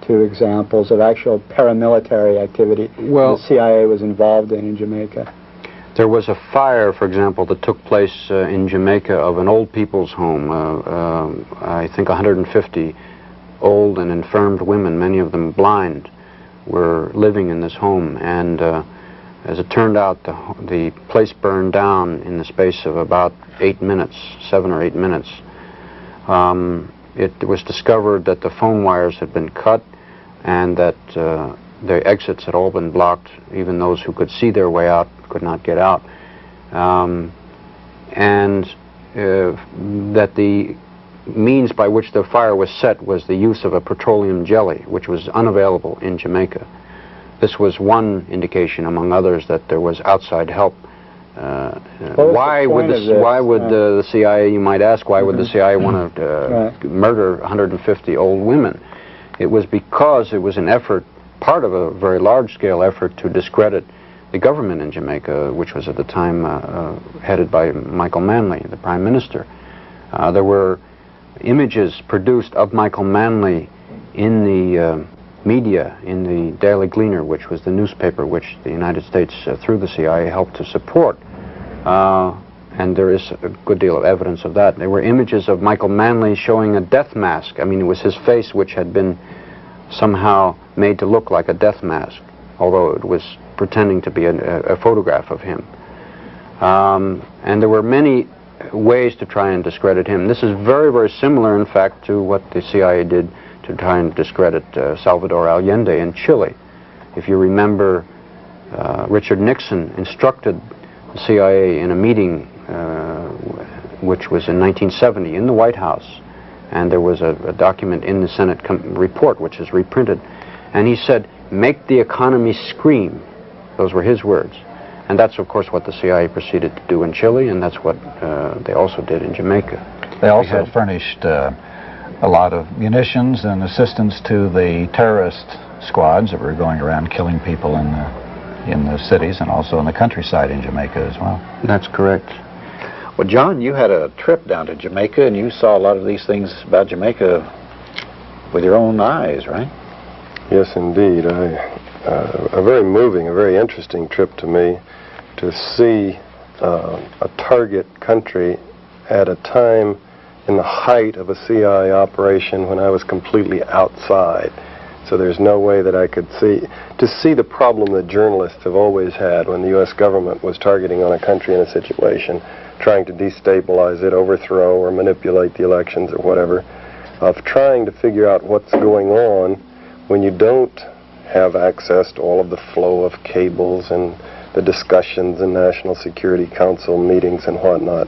two examples of actual paramilitary activity the CIA was involved in Jamaica. There was a fire, for example, that took place in Jamaica of an old people's home. I think 150 old and infirmed women, many of them blind, were living in this home, and as it turned out, the place burned down in the space of about 8 minutes, 7 or 8 minutes. It was discovered that the phone wires had been cut and that the exits had all been blocked. Even those who could see their way out could not get out. And that the means by which the fire was set was the use of a petroleum jelly, which was unavailable in Jamaica. This was one indication, among others, that there was outside help. Why would the CIA, you might ask, why would the CIA want to murder 150 old women? It was because it was an effort, part of a very large-scale effort to discredit the government in Jamaica, which was at the time headed by Michael Manley, the Prime Minister. There were images produced of Michael Manley in the media, in the Daily Gleaner, which was the newspaper which the United States, through the CIA, helped to support. And there is a good deal of evidence of that. There were images of Michael Manley showing a death mask. I mean, it was his face which had been somehow made to look like a death mask, although it was pretending to be a photograph of him. And there were many ways to try and discredit him. This is very, very similar, in fact, to what the CIA did to try and discredit Salvador Allende in Chile. If you remember, Richard Nixon instructed the CIA in a meeting which was in 1970 in the White House, and there was a document in the Senate report which is reprinted, and he said, "Make the economy scream." Those were his words. And that's, of course, what the CIA proceeded to do in Chile, and that's what they also did in Jamaica. They also furnished a lot of munitions and assistance to the terrorist squads that were going around killing people in the cities and also in the countryside in Jamaica as well. That's correct. Well, John, you had a trip down to Jamaica, and you saw a lot of these things about Jamaica with your own eyes, right? Yes, indeed. A very moving, a very interesting trip to me to see a target country at a time in the height of a CIA operation when I was completely outside. So there's no way that I could see the problem that journalists have always had when the U.S. government was targeting on a country in a situation, trying to destabilize it, overthrow or manipulate the elections or whatever, of trying to figure out what's going on when you don't have access to all of the flow of cables and the discussions in National Security Council meetings and whatnot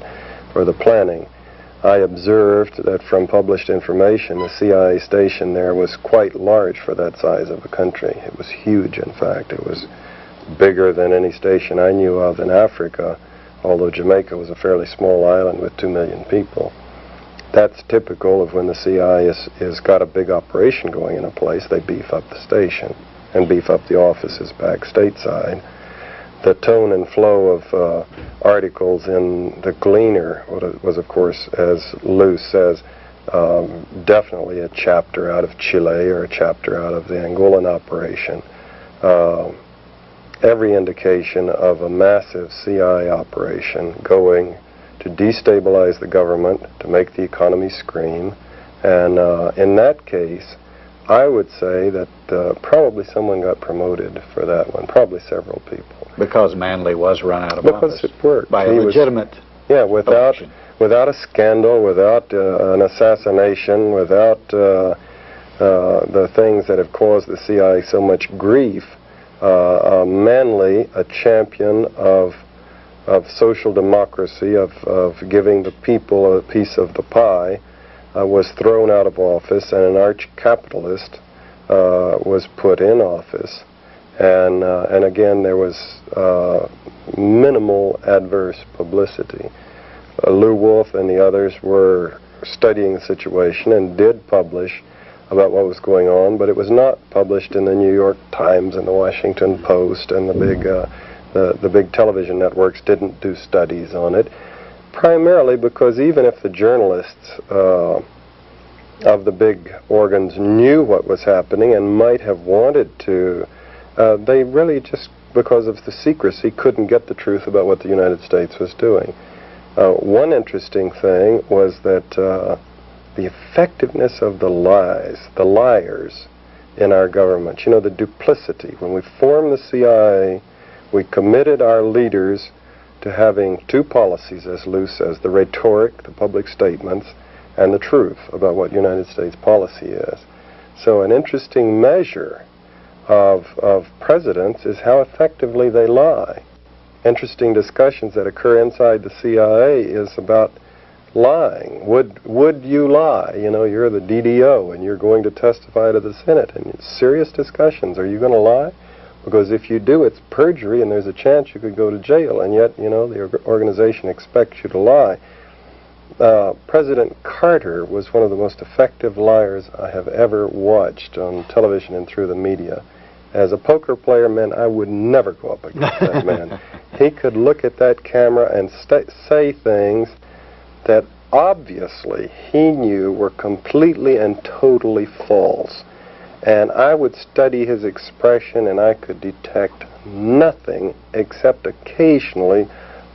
for the planning. I observed that from published information, the CIA station there was quite large for that size of a country. It was huge, in fact. It was bigger than any station I knew of in Africa, although Jamaica was a fairly small island with 2 million people. That's typical of when the CIA is got a big operation going in a place. They beef up the station and beef up the offices back stateside. The tone and flow of articles in the Gleaner was, of course, as Lou says, definitely a chapter out of Chile or a chapter out of the Angolan operation. Every indication of a massive CIA operation going to destabilize the government, to make the economy scream. And in that case, I would say that probably someone got promoted for that one, probably several people. Because Manley was run out of office. Because it worked. By a legitimate election. Without a scandal, without an assassination, without the things that have caused the CIA so much grief, Manley, a champion of social democracy, of giving the people a piece of the pie, was thrown out of office, and an arch-capitalist was put in office. And again, there was minimal adverse publicity. Lew Wolf and the others were studying the situation and did publish about what was going on, but it was not published in the New York Times and the Washington Post, and the big television networks didn't do studies on it, primarily because even if the journalists of the big organs knew what was happening and might have wanted to, they really, just because of the secrecy, couldn't get the truth about what the United States was doing. One interesting thing was that the effectiveness of the liars in our government, you know, the duplicity. When we formed the CIA, we committed our leaders to having two policies, as Lou says, the rhetoric, the public statements, and the truth about what United States policy is. So an interesting measure of presidents is how effectively they lie. Interesting discussions that occur inside the CIA is about lying. Would you lie? You know, you're the DDO and you're going to testify to the Senate, and it's serious discussions. Are you going to lie? Because if you do, it's perjury, and there's a chance you could go to jail, and yet, you know, the organization expects you to lie. President Carter was one of the most effective liars I have ever watched on television and through the media. As a poker player, man, I would never go up against that man. He could look at that camera and say things that obviously he knew were completely and totally false. And I would study his expression, and I could detect nothing except occasionally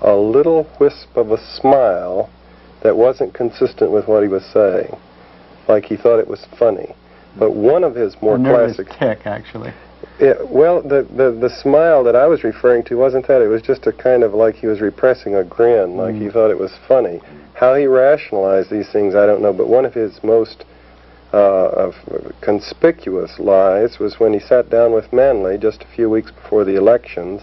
a little wisp of a smile that wasn't consistent with what he was saying, like he thought it was funny. But one of his more classic tick, actually. Yeah, well, the smile that I was referring to wasn't that. It was just a kind of like he was repressing a grin, like he thought it was funny. How he rationalized these things, I don't know. But one of his most conspicuous lies was when he sat down with Manley just a few weeks before the elections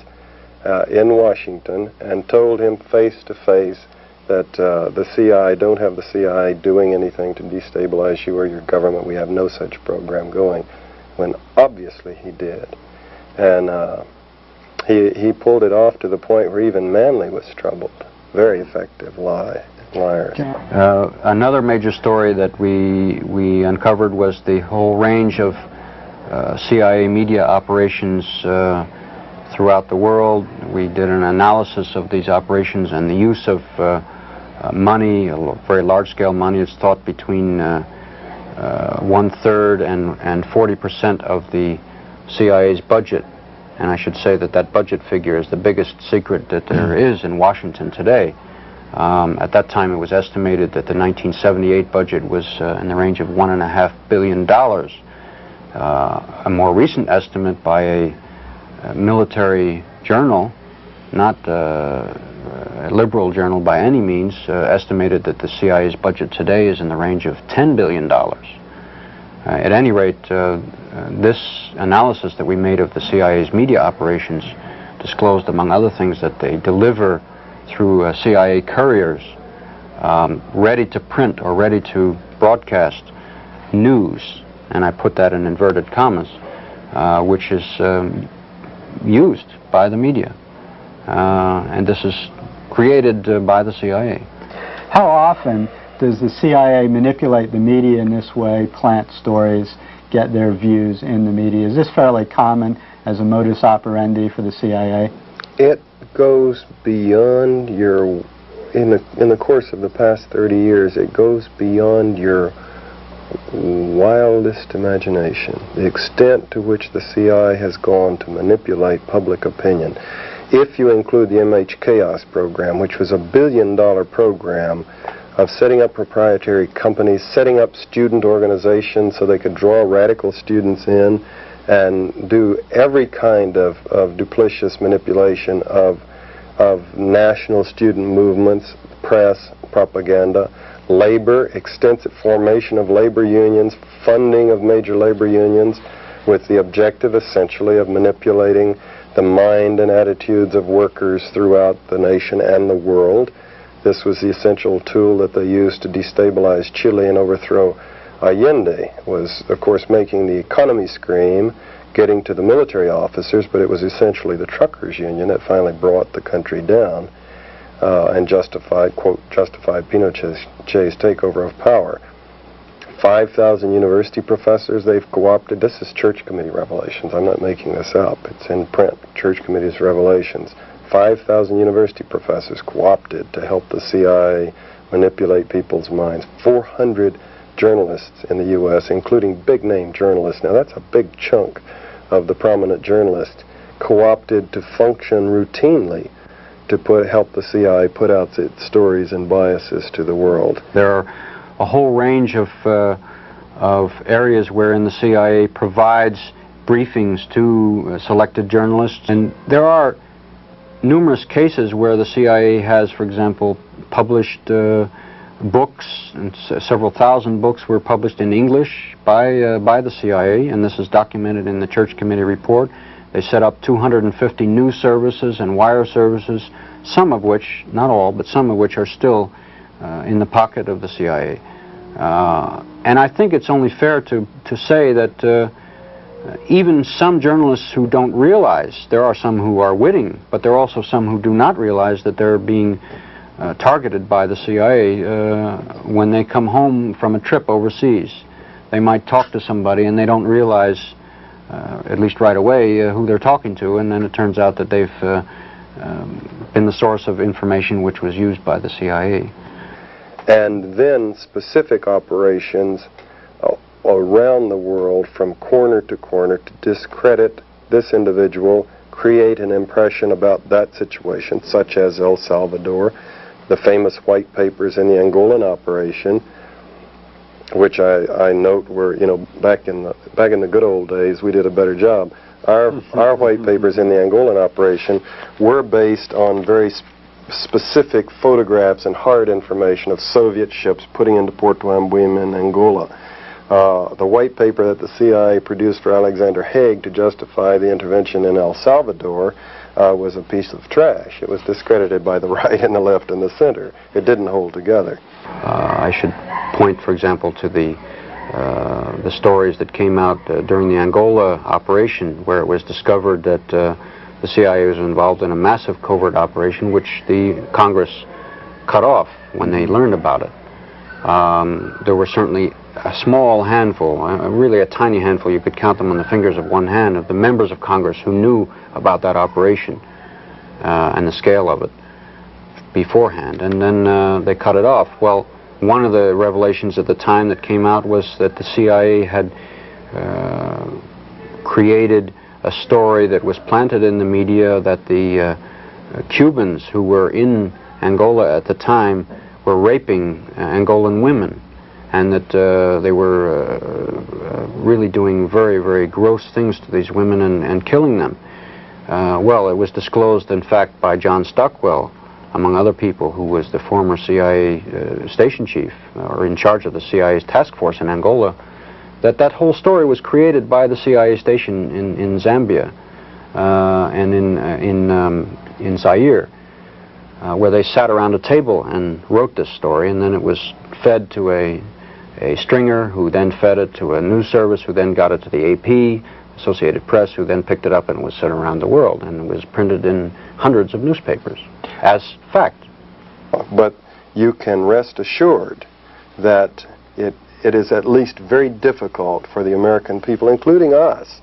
in Washington and told him face to face that the CIA, don't have the CIA doing anything to destabilize you or your government. We have no such program going, when obviously he did. And he pulled it off to the point where even Manley was troubled. Very effective liars. Another major story that we uncovered was the whole range of CIA media operations throughout the world. We did an analysis of these operations and the use of money, very large-scale money. It's thought between 1/3 and 40% of the CIA's budget. And I should say that that budget figure is the biggest secret that there is in Washington today. At that time, it was estimated that the 1978 budget was in the range of $1.5 billion. A more recent estimate by a military journal, not a liberal journal by any means, estimated that the CIA's budget today is in the range of $10 billion. At any rate, this analysis that we made of the CIA's media operations disclosed, among other things, that they deliver through CIA couriers ready to print or ready to broadcast news, and I put that in inverted commas, which is used by the media. And this is created by the CIA. How often does the CIA manipulate the media in this way, plant stories, get their views in the media? Is this fairly common as a modus operandi for the CIA? It goes beyond your, in the course of the past 30 years, it goes beyond your wildest imagination, the extent to which the CIA has gone to manipulate public opinion. If you include the MH Chaos program, which was $1 billion program of setting up proprietary companies, setting up student organizations so they could draw radical students in and do every kind of duplicitous manipulation of national student movements, press, propaganda, labor, extensive formation of labor unions, funding of major labor unions, with the objective essentially of manipulating the mind and attitudes of workers throughout the nation and the world. This was the essential tool that they used to destabilize Chile and overthrow Allende, was of course making the economy scream, getting to the military officers, but it was essentially the truckers union that finally brought the country down and justified, quote, justified Pinochet's takeover of power. 5,000 university professors they've co-opted. This is Church Committee revelations. I'm not making this up. It's in print. Church Committee's revelations. 5,000 university professors co-opted to help the CIA manipulate people's minds. 400 journalists in the U.S., including big-name journalists. Now that's a big chunk of the prominent journalists co-opted to function routinely to help the CIA put out its stories and biases to the world. There are a whole range of areas wherein the CIA provides briefings to selected journalists, and there are numerous cases where the CIA has, for example, published books, and several thousand books were published in English by the CIA, and this is documented in the Church Committee report. They set up 250 news services and wire services, some of which, not all, but some of which are still in the pocket of the CIA. And I think it's only fair to say that even some journalists who don't realize, there are some who are witting, but there are also some who do not realize that they're being targeted by the CIA when they come home from a trip overseas. They might talk to somebody and they don't realize, at least right away, who they're talking to, and then it turns out that they've been the source of information which was used by the CIA. And then specific operations around the world from corner to corner to discredit this individual, create an impression about that situation, such as El Salvador, the famous white papers in the Angolan operation, which I note were, you know, back in the good old days, we did a better job. Our white papers in the Angolan operation were based on very specific photographs and hard information of Soviet ships putting into Porto Ambuim in Angola. The white paper that the CIA produced for Alexander Haig to justify the intervention in El Salvador was a piece of trash. It was discredited by the right and the left and the center. It didn't hold together. I should point, for example, to the stories that came out during the Angola operation, where it was discovered that the CIA was involved in a massive covert operation, which the Congress cut off when they learned about it. There were certainly a small handful, really a tiny handful, you could count them on the fingers of one hand, of the members of Congress who knew about that operation and the scale of it beforehand, and then they cut it off. Well, one of the revelations at the time that came out was that the CIA had created a story that was planted in the media that the Cubans who were in Angola at the time were raping Angolan women, and that they were really doing very, very gross things to these women and killing them. Well, it was disclosed, in fact, by John Stockwell, among other people, who was the former CIA station chief, or in charge of the CIA's task force in Angola, that whole story was created by the CIA station in Zambia and in Zaire, where they sat around a table and wrote this story, and then it was fed to a stringer, who then fed it to a news service, who then got it to the AP, Associated Press, who then picked it up and it was sent around the world, and it was printed in hundreds of newspapers as fact. But you can rest assured that it is at least very difficult for the American people, including us,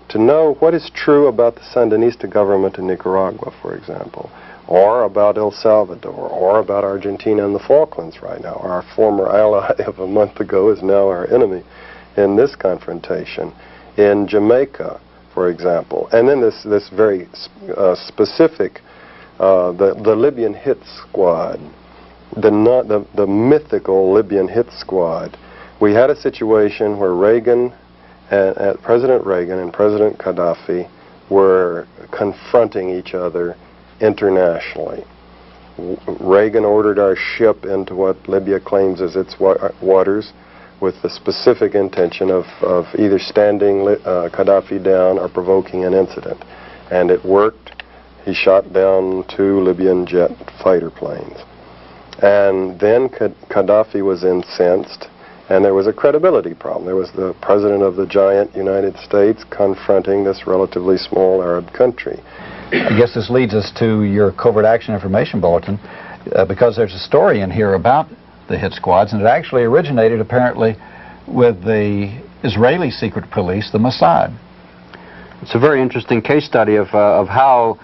to know what is true about the Sandinista government in Nicaragua, for example, or about El Salvador, or about Argentina and the Falklands right now. Our former ally of a month ago is now our enemy in this confrontation. In Jamaica, for example, and then this very specific, the Libyan hit squad, the mythical Libyan hit squad. We had a situation where President Reagan and President Gaddafi were confronting each other internationally. Reagan ordered our ship into what Libya claims is its waters with the specific intention of either standing Gaddafi down or provoking an incident. And it worked. He shot down 2 Libyan jet fighter planes. And then Gaddafi was incensed, and there was a credibility problem. There was the president of the giant United States confronting this relatively small Arab country. I guess this leads us to your Covert Action Information Bulletin, because there's a story in here about the hit squads, and it actually originated apparently with the Israeli secret police, the Mossad. It's a very interesting case study of how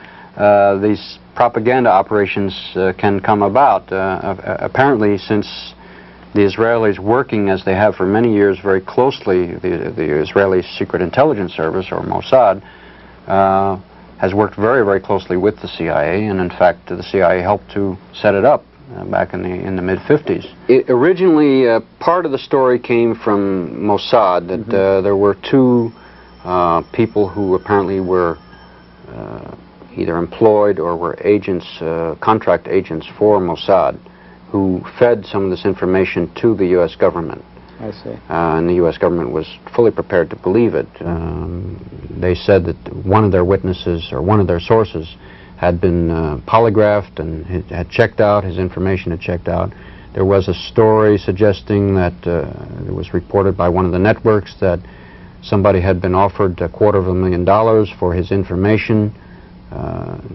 these propaganda operations can come about. Apparently, since the Israelis, working as they have for many years very closely, the Israeli Secret Intelligence Service, or Mossad, has worked very, very closely with the CIA, and in fact the CIA helped to set it up back in the mid-50s. Originally, part of the story came from Mossad, that there were 2 people who apparently were either employed or were agents, contract agents for Mossad, who fed some of this information to the U.S. government. I see. And the U.S. government was fully prepared to believe it. They said that one of their witnesses, or one of their sources, had been polygraphed and had checked out, his information had checked out. There was a story suggesting that it was reported by one of the networks that somebody had been offered $250,000 for his information,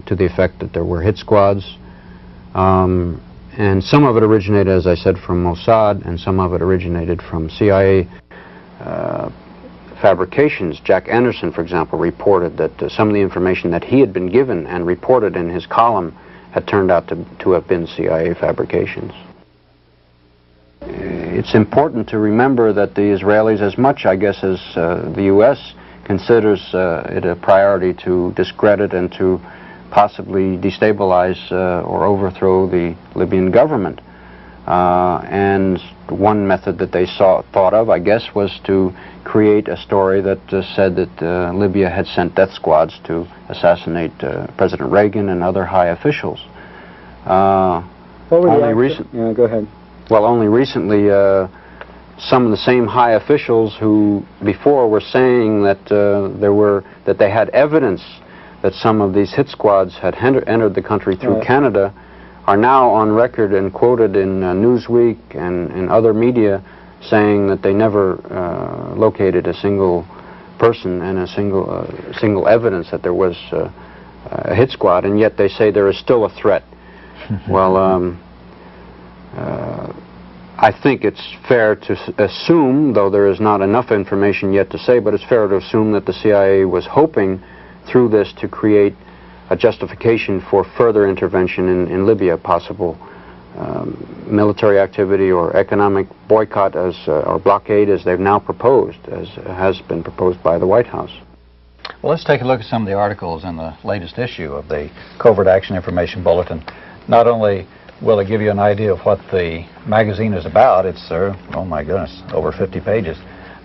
to the effect that there were hit squads. And some of it originated, as I said, from Mossad, and some of it originated from CIA fabrications. Jack Anderson, for example, reported that some of the information that he had been given and reported in his column had turned out to have been CIA fabrications. It's important to remember that the Israelis, as much, I guess, as the U.S., considers it a priority to discredit and to possibly destabilize or overthrow the Libyan government. And one method that they thought of, I guess, was to create a story that said that Libya had sent death squads to assassinate President Reagan and other high officials. What were yeah, go ahead. Well, only recently, some of the same high officials who before were saying that that they had evidence that some of these hit squads had entered the country through Canada, are now on record and quoted in Newsweek and in other media saying that they never located a single person and a single evidence that there was a hit squad, and yet they say there is still a threat. Well, I think it's fair to assume, though there is not enough information yet to say, but it's fair to assume that the CIA was hoping through this to create a justification for further intervention in Libya, possible military activity or economic boycott or blockade, as they've now proposed, as has been proposed by the White House. Well, let's take a look at some of the articles in the latest issue of the Covert Action Information Bulletin. Not only will it give you an idea of what the magazine is about, it's, oh my goodness, over 50 pages,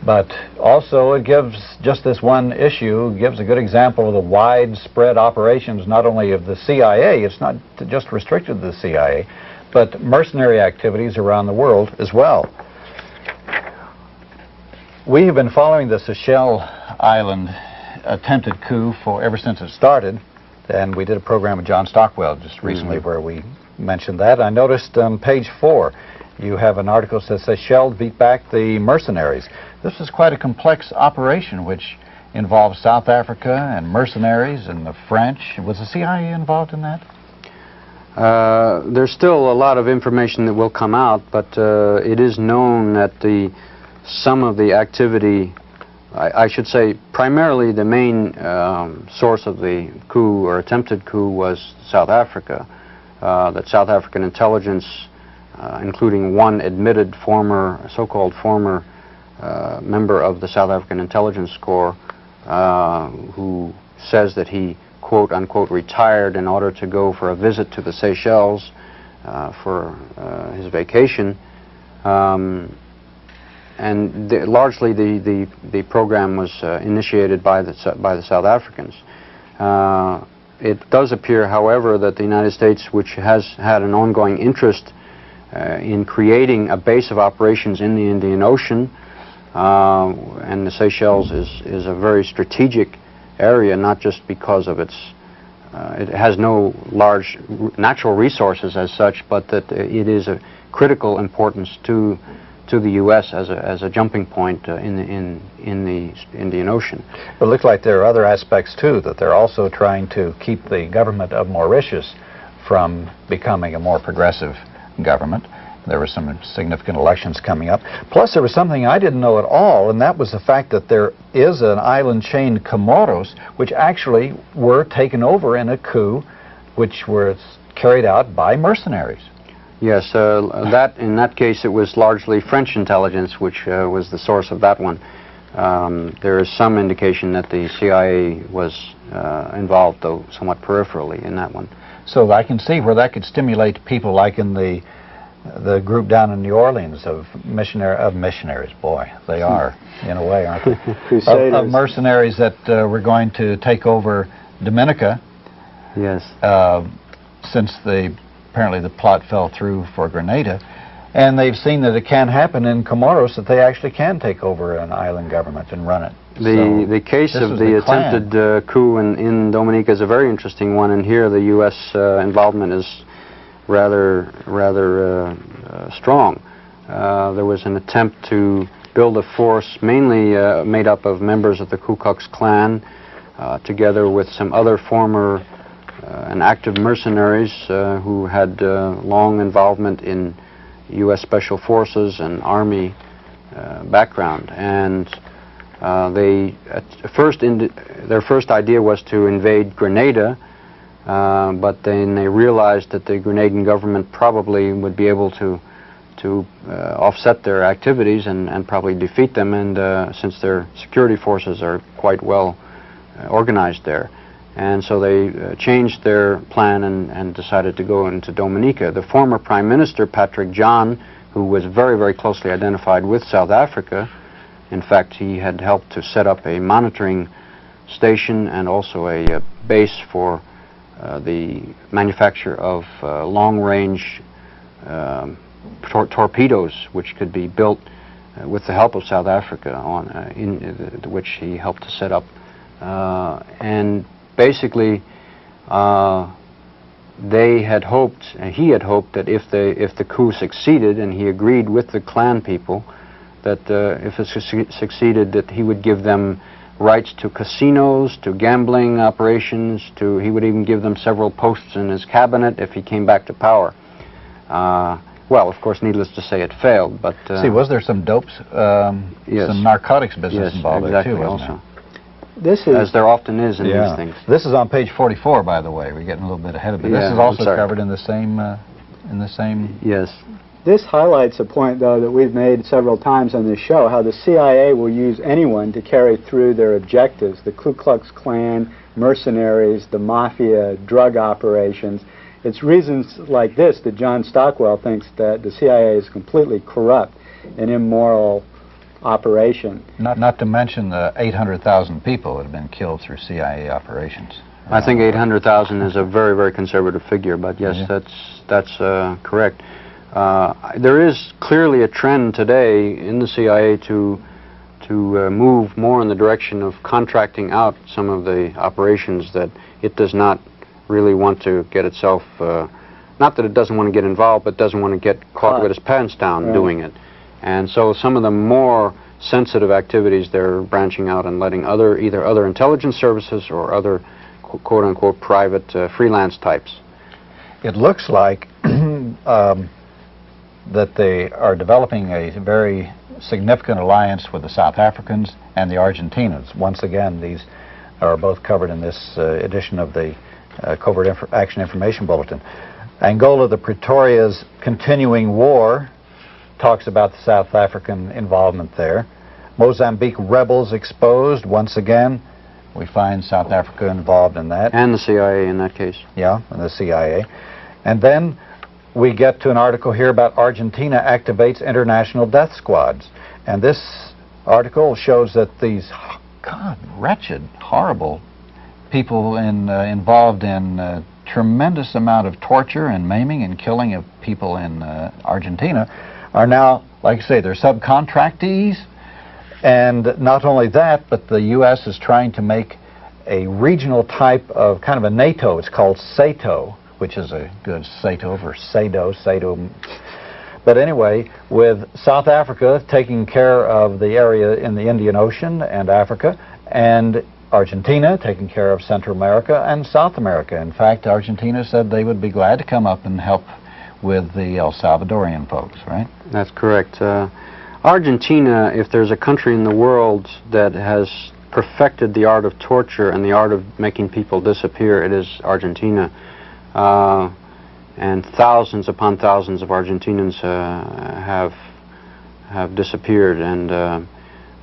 but also it gives, just this one issue, gives a good example of the widespread operations not only of the CIA, it's not just restricted to the CIA, but mercenary activities around the world as well. We have been following the Seychelles Island attempted coup ever since it started, and we did a program with John Stockwell just recently where we mentioned that. I noticed on page 4 you have an article that says Seychelles beat back the mercenaries. This is quite a complex operation which involves South Africa and mercenaries and the French. Was the CIA involved in that? There's still a lot of information that will come out, but it is known that some of the activity, I should say primarily the main source of the coup or attempted coup was South Africa. That South African intelligence, including one admitted so-called former member of the South African Intelligence Corps, who says that he quote-unquote retired in order to go for a visit to the Seychelles for his vacation. And largely the program was initiated by the South Africans. It does appear, however, that the United States, which has had an ongoing interest in creating a base of operations in the Indian Ocean, and the Seychelles is a very strategic area, not just because of it has no large natural resources as such, but that it is a critical importance to the U.S. as a jumping point in the Indian Ocean. It looks like there are other aspects too, that they're also trying to keep the government of Mauritius from becoming a more progressive government. There were some significant elections coming up. Plus, there was something I didn't know at all, and that was the fact that there is an island chain, Comoros, which actually were taken over in a coup, which was carried out by mercenaries. Yes, in that case it was largely French intelligence which was the source of that one. There is some indication that the CIA was involved, though somewhat peripherally, in that one. So I can see where that could stimulate people like in the group down in New Orleans of missionaries. Boy, they are, in a way, aren't they? of mercenaries that were going to take over Dominica. Yes. Since apparently the plot fell through for Grenada, and they've seen that it can happen in Comoros, that they actually can take over an island government and run it. The case of the attempted coup in Dominica is a very interesting one, and here the U.S. Involvement is rather strong. There was an attempt to build a force mainly made up of members of the Ku Klux Klan, together with some other former and active mercenaries who had long involvement in U.S. Special Forces and Army background. And their first idea was to invade Grenada, but then they realized that the Grenadian government probably would be able to offset their activities and probably defeat them, and since their security forces are quite well organized there. And so they changed their plan and decided to go into Dominica. The former Prime Minister, Patrick John, who was very, very closely identified with South Africa, in fact, he had helped to set up a monitoring station and also a base for the manufacture of long-range torpedoes, which could be built with the help of South Africa, which he helped to set up. And basically, he had hoped that if the coup succeeded, and he agreed with the Klan people, that if it succeeded, that he would give them rights to casinos, to gambling operations, he would even give them several posts in his cabinet if he came back to power. Well, of course, needless to say, it failed. But see, was there some dopes, yes, some narcotics business involved exactly, there too, wasn't also. There? As there often is in these things. This is on page 44, by the way. We're getting a little bit ahead of it. Yeah, this is also covered in the same. Yes. This highlights a point, though, that we've made several times on this show, how the CIA will use anyone to carry through their objectives. The Ku Klux Klan, mercenaries, the mafia, drug operations. It's reasons like this that John Stockwell thinks that the CIA is completely corrupt and immoral operation. Not to mention the 800,000 people that have been killed through CIA operations. I think 800,000 is a very, very conservative figure, but yes, that's correct. There is clearly a trend today in the CIA to move more in the direction of contracting out some of the operations that it does not really want to get itself, not that it doesn't want to get involved, but doesn't want to get caught with its pants down doing it. And so some of the more sensitive activities they're branching out and letting either other intelligence services or other quote-unquote private freelance types. it looks like that they are developing a very significant alliance with the South Africans and the Argentinians. Once again, these are both covered in this edition of the Covert Action Information Bulletin. Angola de Pretoria's continuing war talks about the South African involvement there. Mozambique rebels exposed. Once again, we find South Africa involved in that. And the CIA in that case. Yeah, and the CIA. And then we get to an article here about Argentina activates international death squads. And this article shows that these, God, wretched, horrible people involved in tremendous amount of torture and maiming and killing of people in Argentina are now, like I say, they're subcontractees. And not only that, but the U.S. is trying to make a regional type of kind of a NATO. It's called SATO, which is a good SATO for SATO. But anyway, with South Africa taking care of the area in the Indian Ocean and Africa, and Argentina taking care of Central America and South America. In fact, Argentina said they would be glad to come up and help with the El Salvadorian folks, right? That's correct. Argentina, if there's a country in the world that has perfected the art of torture and the art of making people disappear, it is Argentina. And thousands upon thousands of Argentinians have disappeared. And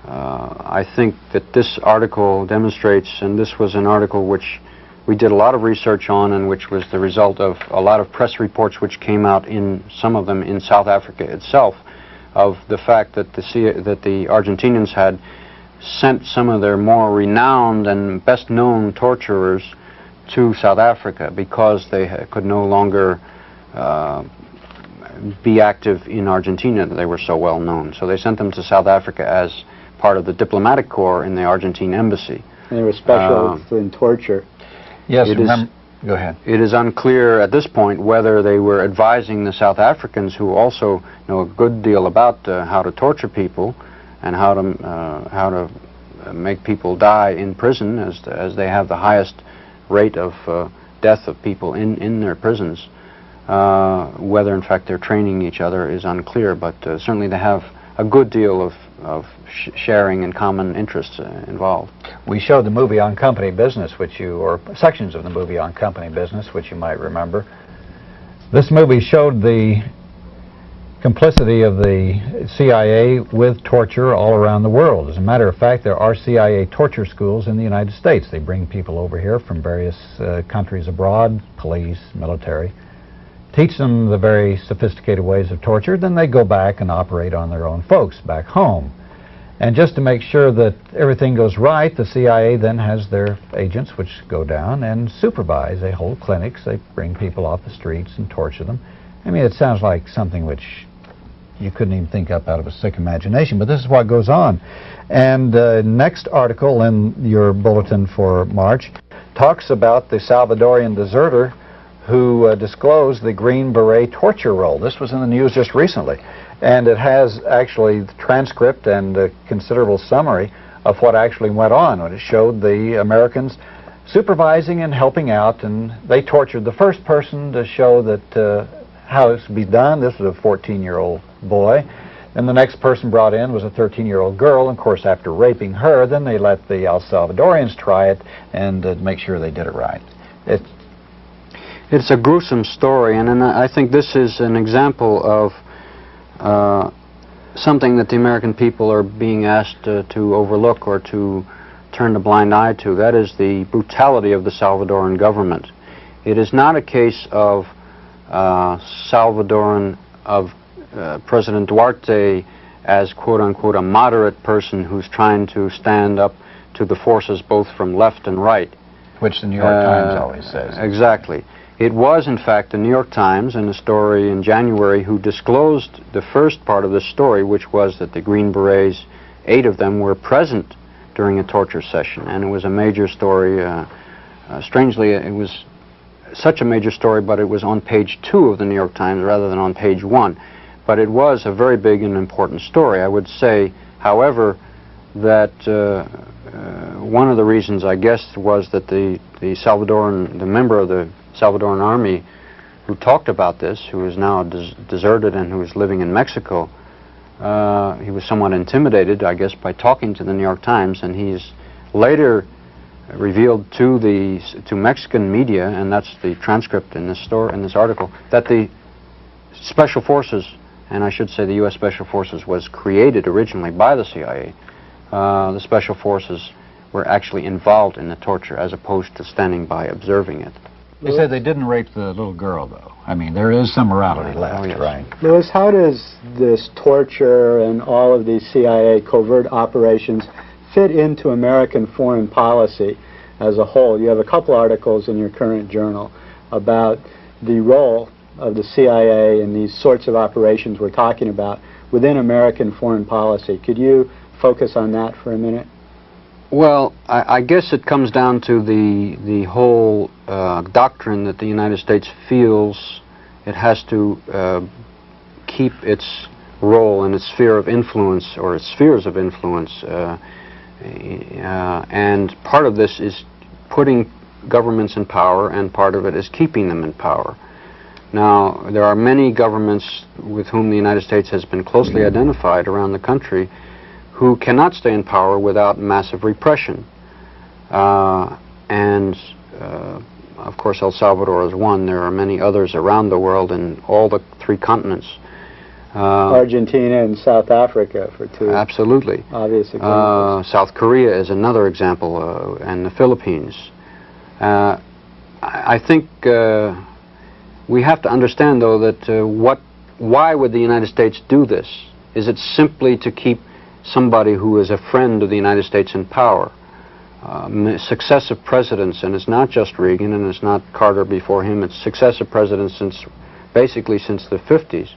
I think that this article demonstrates, and this was an article which we did a lot of research on, and which was the result of a lot of press reports which came out, in some of them in South Africa itself, of the fact that the Argentinians had sent some of their more renowned and best known torturers to South Africa because they could no longer be active in Argentina. They were so well known. So they sent them to South Africa as part of the diplomatic corps in the Argentine embassy. And they were specialists in torture. Yes, go ahead. It is unclear at this point whether they were advising the South Africans, who also know a good deal about how to torture people and how to make people die in prison, as they have the highest rate of death of people in their prisons. Whether in fact they're training each other is unclear, but certainly they have a good deal of sharing and common interests involved. We showed the movie on company business, or sections of the movie on company business, which you might remember. This movie showed the complicity of the CIA with torture all around the world. As a matter of fact, there are CIA torture schools in the United States. They bring people over here from various countries abroad, police, military, teach them the very sophisticated ways of torture, then they go back and operate on their own folks back home. And just to make sure that everything goes right, the CIA then has their agents which go down and supervise. They hold clinics, they bring people off the streets and torture them. I mean, it sounds like something which you couldn't even think up out of a sick imagination, but this is what goes on. And next article in your bulletin for March talks about the Salvadorian deserter who disclosed the Green Beret torture roll. This was in the news just recently, and it has actually the transcript and a considerable summary of what actually went on. And it showed the Americans supervising and helping out, and they tortured the first person to show that how it's to be done. This was a 14-year-old boy. And the next person brought in was a 13-year-old girl. And of course, after raping her, then they let the El Salvadorians try it and make sure they did it right. It's a gruesome story, and I think this is an example of something that the American people are being asked to overlook or to turn a blind eye to. That is the brutality of the Salvadoran government. It is not a case of President Duarte as quote-unquote a moderate person who's trying to stand up to the forces both from left and right. Which the New York Times always says. Exactly. It was, in fact, the New York Times in a story in January who disclosed the first part of the story, which was that the Green Berets, 8 of them, were present during a torture session. And it was a major story. Strangely, it was such a major story, but it was on page 2 of the New York Times rather than on page 1. But it was a very big and important story. I would say, however, that one of the reasons, I guess, was that the member of the Salvadoran army who talked about this, who is now deserted and who is living in Mexico, he was somewhat intimidated, I guess, by talking to the New York Times, and he's later revealed to Mexican media, and that's the transcript in this article, that the Special Forces, and I should say the U.S. Special Forces, was created originally by the CIA. The Special Forces were actually involved in the torture as opposed to standing by observing it. They said they didn't rape the little girl, though. I mean, there is some morality left, oh, yes. right? Louis, how does this torture and all of these CIA covert operations fit into American foreign policy as a whole? You have a couple articles in your current journal about the role of the CIA in these sorts of operations we're talking about within American foreign policy. Could you focus on that for a minute? Well, I guess it comes down to the whole doctrine that the United States feels it has to keep its role and its sphere of influence, or its spheres of influence, and part of this is putting governments in power, and part of it is keeping them in power. Now, there are many governments with whom the United States has been closely identified around the country who cannot stay in power without massive repression. Of course, El Salvador is one. There are many others around the world in all the 3 continents. Argentina and South Africa for 2. Absolutely. Obvious examples. South Korea is another example, and the Philippines. I think we have to understand, though, that why would the United States do this? Is it simply to keep somebody who is a friend of the United States in power? Successive presidents, and it's not just Reagan and it's not Carter before him, it's successive presidents basically since the 50s,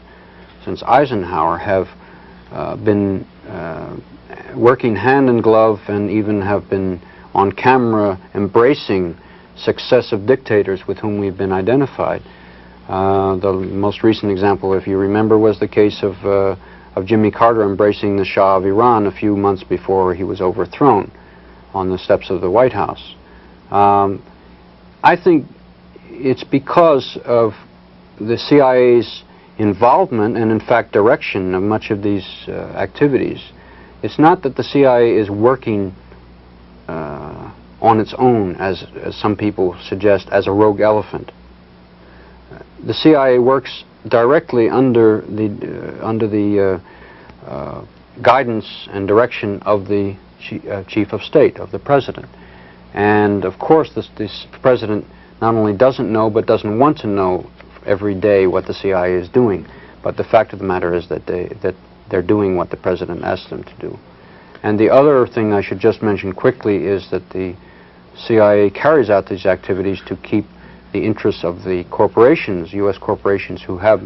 since Eisenhower, have been working hand in glove and even have been on camera embracing successive dictators with whom we've been identified. The most recent example, if you remember, was the case of Jimmy Carter embracing the Shah of Iran a few months before he was overthrown on the steps of the White House. I think it's because of the CIA's involvement and, in fact, direction of much of these activities. It's not that the CIA is working on its own, as some people suggest, as a rogue elephant. The CIA works directly under the guidance and direction of the Chief of State, of the President. And of course this President not only doesn't know, but doesn't want to know every day what the CIA is doing. But the fact of the matter is that they're doing what the President asked them to do. And the other thing I should just mention quickly is that the CIA carries out these activities to keep the interests of the corporations, U.S. corporations, who have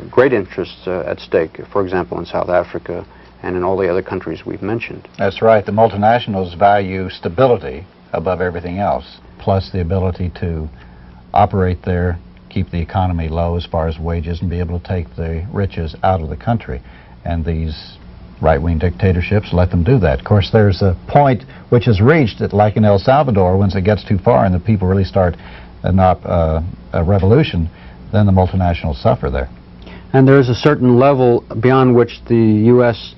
great interests at stake, for example, in South Africa and in all the other countries we've mentioned. That's right. The multinationals value stability above everything else, plus the ability to operate there, keep the economy low as far as wages, and be able to take the riches out of the country. And these right-wing dictatorships let them do that. Of course, there's a point which is reached, that, like in El Salvador, once it gets too far and the people really start a revolution, then the multinationals suffer there. And there is a certain level beyond which the U.S.,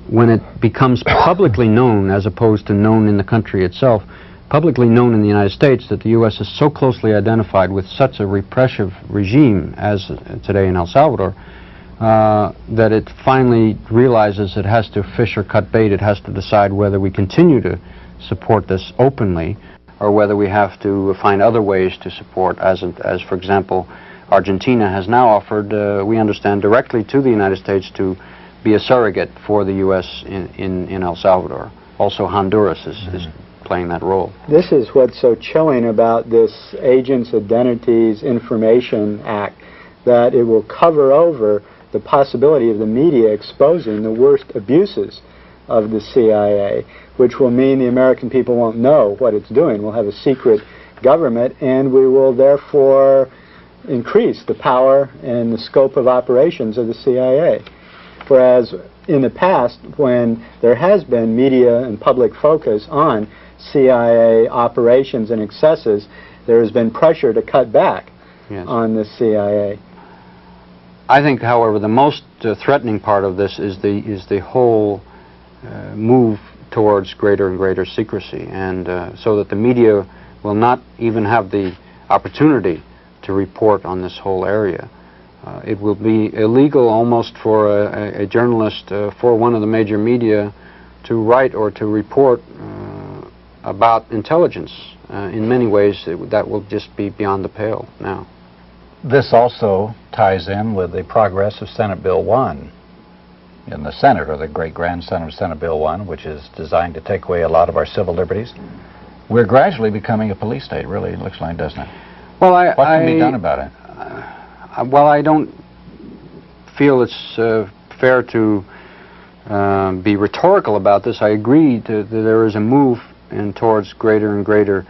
when it becomes publicly known, as opposed to known in the country itself, publicly known in the United States, that the U.S. is so closely identified with such a repressive regime as today in El Salvador, that it finally realizes it has to fish or cut bait. It has to decide whether we continue to support this openly, or whether we have to find other ways to support, as for example, Argentina has now offered, we understand, directly to the United States to be a surrogate for the U.S. in El Salvador. Also Honduras is playing that role. This is what's so chilling about this Agents, Identities, Information Act, that it will cover over the possibility of the media exposing the worst abuses of the CIA, which will mean the American people won't know what it's doing. We'll have a secret government, and we will therefore increase the power and the scope of operations of the CIA. Whereas in the past, when there has been media and public focus on CIA operations and excesses, there has been pressure to cut back on the CIA. I think, however, the most threatening part of this is the whole move towards greater and greater secrecy, and so that the media will not even have the opportunity to report on this whole area. It will be illegal almost for a journalist for one of the major media to write or to report about intelligence. In many ways, that will just be beyond the pale now. This also ties in with the progress of Senate Bill 1 in the Senate, or the great-grandson of Senate Bill 1, which is designed to take away a lot of our civil liberties. We're gradually becoming a police state, really, it looks like, doesn't it? Well, what can be done about it? Well, I don't feel it's fair to be rhetorical about this. I agree that there is a move towards greater and greater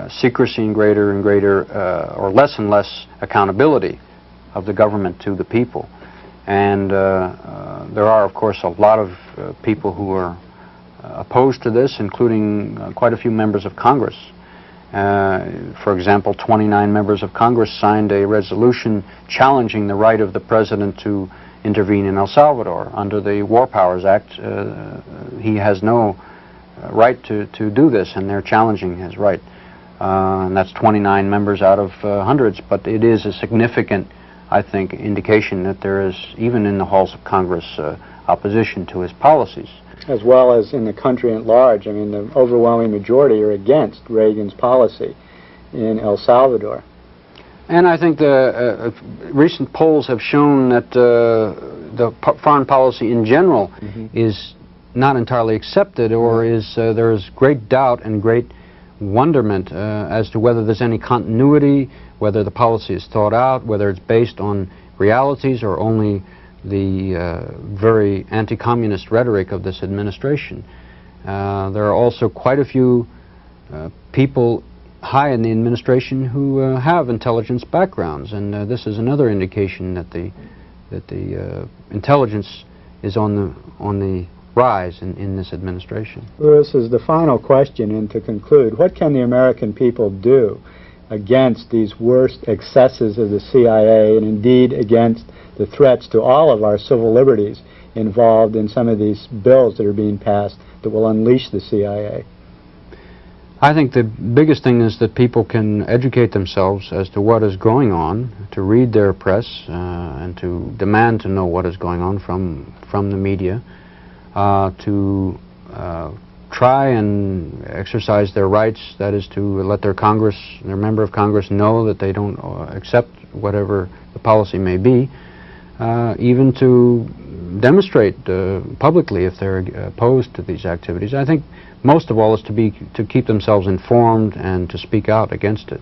secrecy and greater and greater or less and less accountability of the government to the people. And there are, of course, a lot of people who are opposed to this, including quite a few members of Congress. For example, 29 members of Congress signed a resolution challenging the right of the President to intervene in El Salvador. Under the War Powers Act, he has no right to do this, and they're challenging his right. And that's 29 members out of hundreds, but it is a significant, I think, indication that there is, even in the halls of Congress, opposition to his policies. As well as in the country at large. I mean, the overwhelming majority are against Reagan's policy in El Salvador. And I think the recent polls have shown that the foreign policy in general is not entirely accepted, or there is great doubt and great wonderment as to whether there's any continuity, whether the policy is thought out, whether it's based on realities or only the very anti-communist rhetoric of this administration. There are also quite a few people high in the administration who have intelligence backgrounds, and this is another indication that the intelligence is on the rise in this administration. Louis, is the final question, and to conclude, what can the American people do against these worst excesses of the CIA, and indeed against the threats to all of our civil liberties involved in some of these bills that are being passed that will unleash the CIA? I think the biggest thing is that people can educate themselves as to what is going on, to read their press, and to demand to know what is going on from the media, to try and exercise their rights, that is to let their member of Congress know that they don't accept whatever the policy may be, even to demonstrate publicly if they're opposed to these activities. I think most of all is to keep themselves informed and to speak out against it.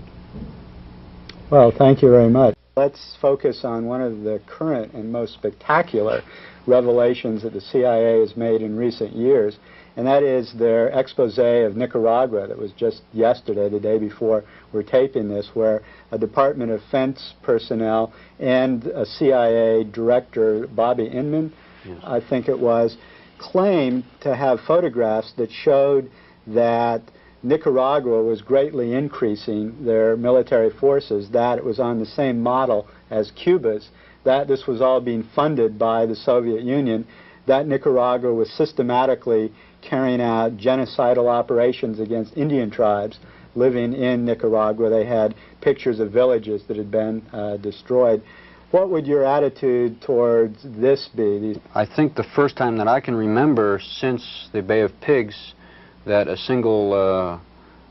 Well, thank you very much. Let's focus on one of the current and most spectacular revelations that the CIA has made in recent years, and that is their expose of Nicaragua that was just yesterday, the day before we're taping this, where a Department of Defense personnel and a CIA director, Bobby Inman, yes, I think it was, claimed to have photographs that showed that Nicaragua was greatly increasing their military forces, that it was on the same model as Cuba's, that this was all being funded by the Soviet Union, that Nicaragua was systematically carrying out genocidal operations against Indian tribes living in Nicaragua. They had pictures of villages that had been destroyed. What would your attitude towards this be? I think the first time that I can remember since the Bay of Pigs that a single,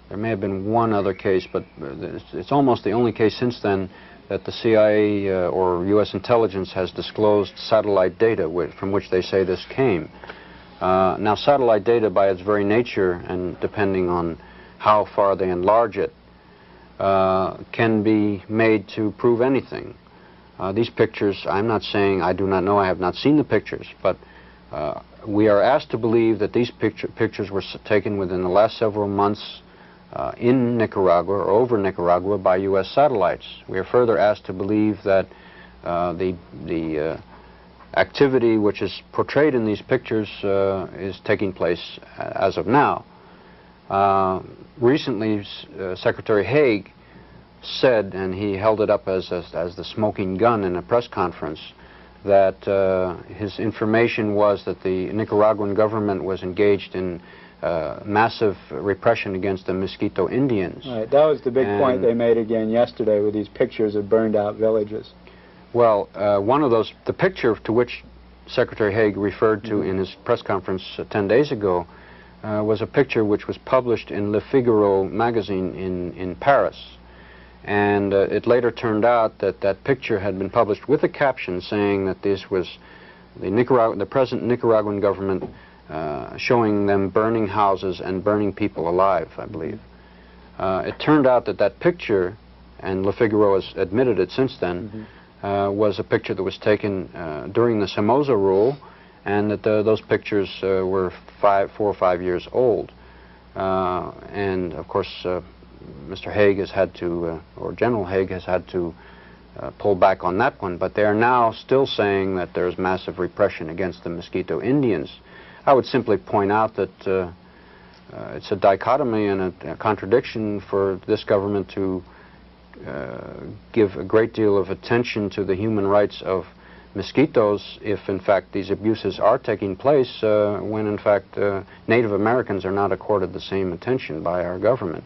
there may have been one other case, but it's almost the only case since then that the CIA or U.S. intelligence has disclosed satellite data from which they say this came. Now, satellite data by its very nature, and depending on how far they enlarge it, can be made to prove anything. These pictures, I'm not saying, I do not know, I have not seen the pictures, but we are asked to believe that these pictures were taken within the last several months in Nicaragua or over Nicaragua by U.S. satellites. We are further asked to believe that the activity which is portrayed in these pictures is taking place as of now. Recently, Secretary Haig said, and he held it up as the smoking gun in a press conference, that his information was that the Nicaraguan government was engaged in massive repression against the Mosquito Indians. Right, that was the big point they made again yesterday with these pictures of burned out villages. Well, one of those, the picture to which Secretary Haig referred to in his press conference 10 days ago was a picture which was published in Le Figaro magazine in Paris. And it later turned out that that picture had been published with a caption saying that this was the present Nicaraguan government showing them burning houses and burning people alive, I believe. It turned out that that picture, and Le Figaro has admitted it since then, was a picture that was taken during the Somoza rule, and that those pictures were 4 or 5 years old. And of course, Mr. Haig has had to, or General Haig has had to pull back on that one, but they are now still saying that there's massive repression against the Mosquito Indians. I would simply point out that it's a dichotomy and a contradiction for this government to give a great deal of attention to the human rights of mosquitoes if in fact these abuses are taking place when in fact Native Americans are not accorded the same attention by our government.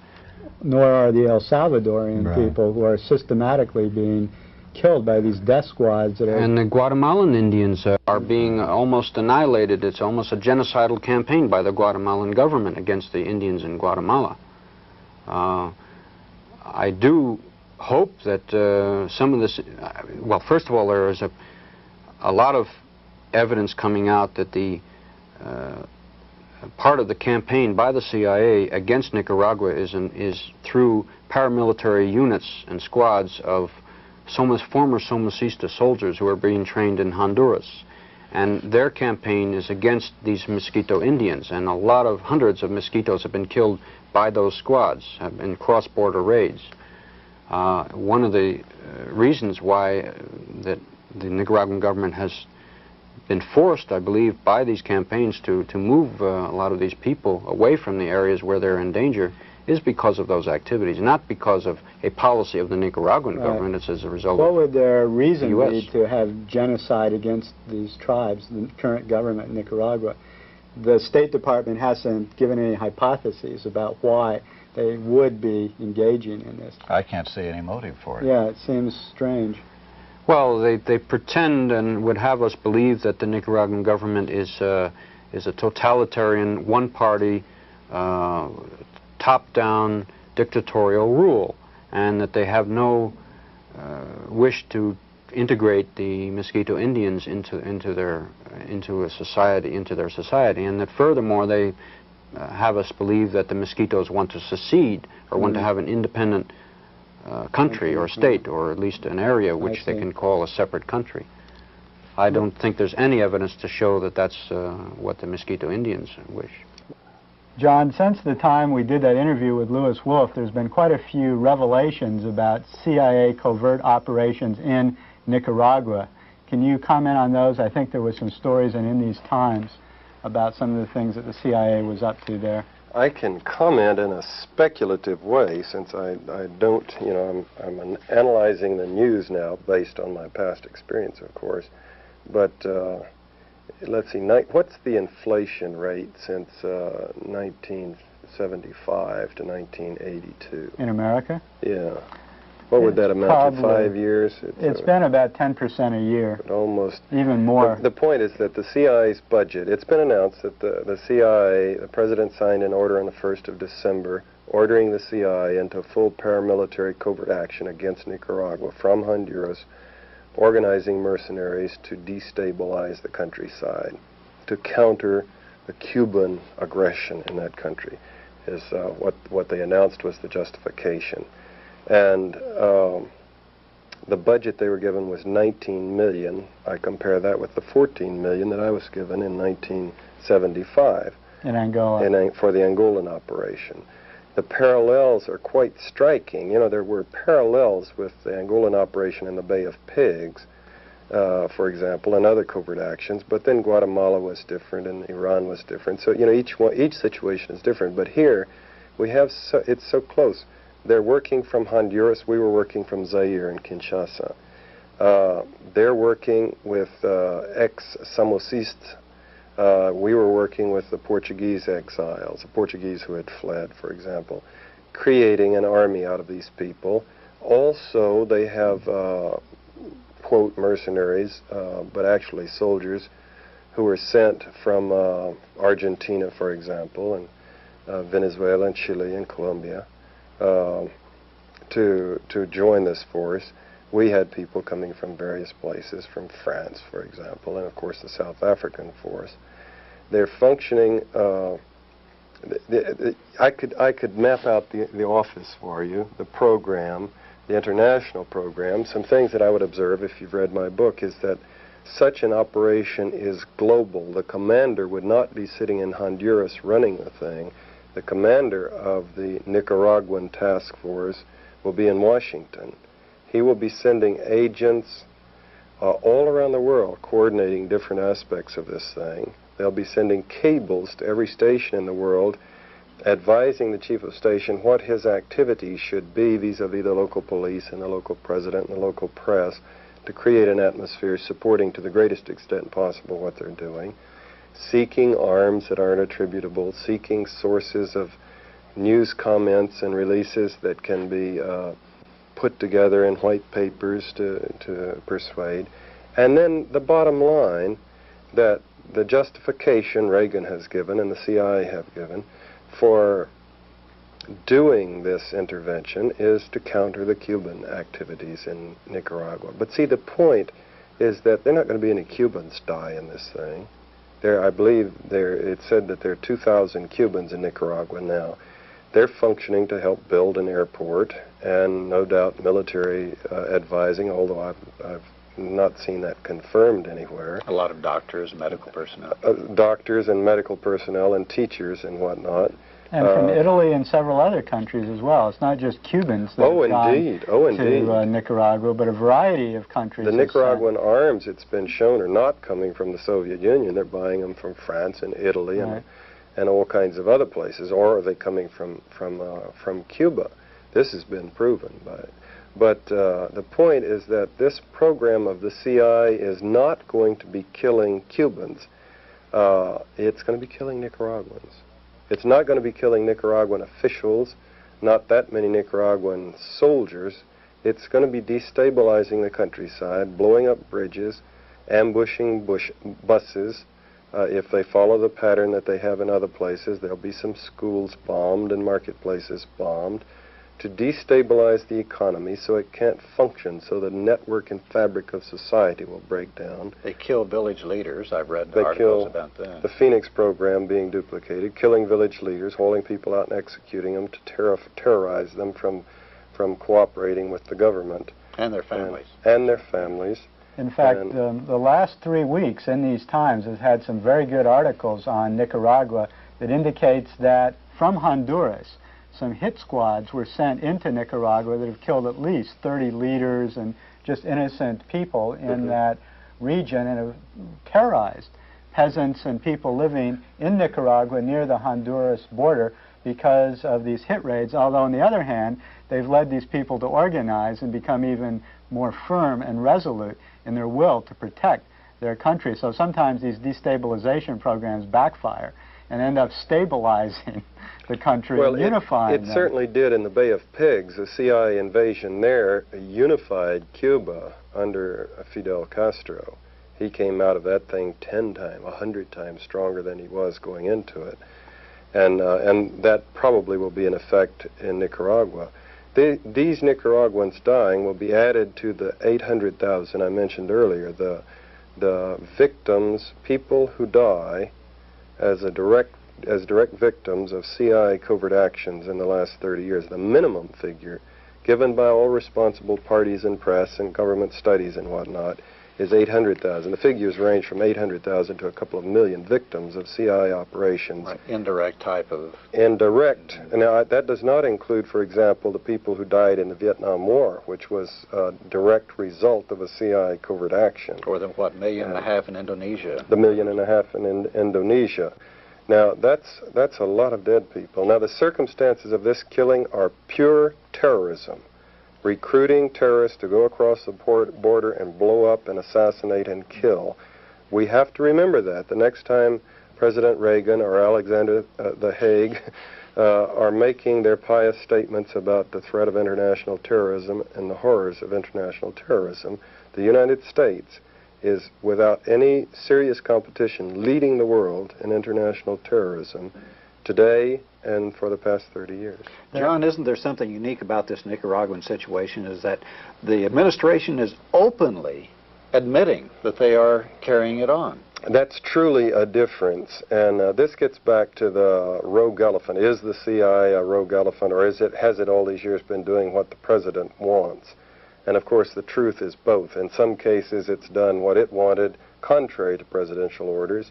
Nor are the El Salvadorian people who are systematically being killed by these death squads that are... And the Guatemalan Indians are being almost annihilated. It's almost a genocidal campaign by the Guatemalan government against the Indians in Guatemala. I do hope that some of this... well, first of all, there is a lot of evidence coming out that the part of the campaign by the CIA against Nicaragua is through paramilitary units and squads of former Somocista soldiers who are being trained in Honduras. And their campaign is against these Mosquito Indians, and hundreds of mosquitoes have been killed by those squads in cross-border raids. One of the reasons why that the Nicaraguan government has been forced, I believe, by these campaigns to move a lot of these people away from the areas where they're in danger is because of those activities, not because of a policy of the Nicaraguan government. It's as a result of What would their reason the be to have genocide against these tribes, the current government in Nicaragua? The State Department hasn't given any hypotheses about why they would be engaging in this. I can't see any motive for it. Yeah, it seems strange. Well, they pretend and would have us believe that the Nicaraguan government is a totalitarian, one-party, top-down dictatorial rule, and that they have no wish to integrate the Mosquito Indians into their society, and that furthermore they have us believe that the Mosquitoes want to secede or want to have an independent country or state, or at least an area which they can call a separate country. I don't think there's any evidence to show that that's what the Mosquito Indians wish. John, since the time we did that interview with Louis Wolff, there's been quite a few revelations about CIA covert operations in Nicaragua. Can you comment on those? I think there were some stories in these times about some of the things that the CIA was up to there. I can comment in a speculative way, since I don't, you know, I'm analyzing the news now based on my past experience, of course. But let's see, what's the inflation rate since 1975 to 1982? In America? Yeah. What would that amount to, 5 years? It's been about 10% a year. Almost. Even more. The point is that the CIA's budget, it's been announced that the CIA, the President signed an order on the 1st of December ordering the CIA into full paramilitary covert action against Nicaragua from Honduras, organizing mercenaries to destabilize the countryside, to counter the Cuban aggression in that country, is what they announced was the justification. And the budget they were given was 19 million. I compare that with the 14 million that I was given in 1975 in Angola for the Angolan operation. The parallels are quite striking. You know, there were parallels with the Angolan operation in the Bay of Pigs, for example, and other covert actions. But then Guatemala was different, and Iran was different. So you know, each situation is different. But here, we have it's so close. They're working from Honduras. We were working from Zaire and Kinshasa. They're working with ex-Samocistes. We were working with the Portuguese exiles, the Portuguese who had fled, for example, creating an army out of these people. Also, they have, quote, mercenaries, but actually soldiers who were sent from Argentina, for example, and Venezuela and Chile and Colombia to join this force. We had people coming from various places, from France, for example, and of course the South African force. They're functioning. I could map out the office for you, the program, the international program. Some things that I would observe if you've read my book is that such an operation is global. The commander would not be sitting in Honduras running the thing. The commander of the Nicaraguan task force will be in Washington. He will be sending agents all around the world coordinating different aspects of this thing. They'll be sending cables to every station in the world advising the chief of station what his activities should be vis-a-vis the local police and the local president and the local press to create an atmosphere supporting to the greatest extent possible what they're doing, seeking arms that aren't attributable, seeking sources of news comments and releases that can be put together in white papers to persuade. And then the bottom line, that the justification Reagan has given and the CIA have given for doing this intervention is to counter the Cuban activities in Nicaragua. But see, the point is that there are not going to be any Cubans die in this thing. I believe it's said that there are 2,000 Cubans in Nicaragua now. They're functioning to help build an airport and no doubt military advising, although I've not seen that confirmed anywhere. A lot of doctors, medical personnel. Doctors and medical personnel and teachers and whatnot. And from Italy and several other countries as well. It's not just Cubans that have gone to Nicaragua, but a variety of countries. The Nicaraguan arms, it's been shown, are not coming from the Soviet Union. They're buying them from France and Italy and all kinds of other places. Or are they coming from Cuba? This has been proven by it. But the point is that this program of the CIA is not going to be killing Cubans. It's going to be killing Nicaraguans. It's not going to be killing Nicaraguan officials, not that many Nicaraguan soldiers. It's going to be destabilizing the countryside, blowing up bridges, ambushing buses. If they follow the pattern that they have in other places, there'll be some schools bombed and marketplaces bombed to destabilize the economy so it can't function, so the network and fabric of society will break down. They kill village leaders. I've read articles about that. The Phoenix program being duplicated, killing village leaders, hauling people out and executing them to terrorize them from cooperating with the government. And their families. And their families. In fact, the last 3 weeks in these times has had some very good articles on Nicaragua that indicates that from Honduras, some hit squads were sent into Nicaragua that have killed at least 30 leaders and just innocent people in that region and have terrorized peasants and people living in Nicaragua near the Honduras border because of these hit raids. Although on the other hand, they've led these people to organize and become even more firm and resolute in their will to protect their country. So sometimes these destabilization programs backfire and end up stabilizing the country and unifying them. It certainly did in the Bay of Pigs. The CIA invasion there unified Cuba under Fidel Castro. He came out of that thing 10 times, 100 times stronger than he was going into it. And that probably will be in effect in Nicaragua. These Nicaraguans dying will be added to the 800,000 I mentioned earlier, the victims, people who die as direct victims of CIA covert actions in the last 30 years. The minimum figure given by all responsible parties and press and government studies and whatnot is 800,000. The figures range from 800,000 to a couple of million victims of CIA operations. Right. Indirect type of... Indirect. Now, that does not include, for example, the people who died in the Vietnam War, which was a direct result of a CIA covert action. Or the, what, 1.5 million in Indonesia. The 1.5 million in Indonesia. Now, that's a lot of dead people. Now, the circumstances of this killing are pure terrorism. Recruiting terrorists to go across the border and blow up and assassinate and kill. We have to remember that the next time President Reagan or Alexander the Hague are making their pious statements about the threat of international terrorism and the horrors of international terrorism, the United States is, without any serious competition, leading the world in international terrorism today and for the past 30 years. John, isn't there something unique about this Nicaraguan situation, is that the administration is openly admitting that they are carrying it on? That's truly a difference, and this gets back to the rogue elephant. Is the CIA a rogue elephant, or has it all these years been doing what the president wants? And of course the truth is both. In some cases it's done what it wanted, contrary to presidential orders.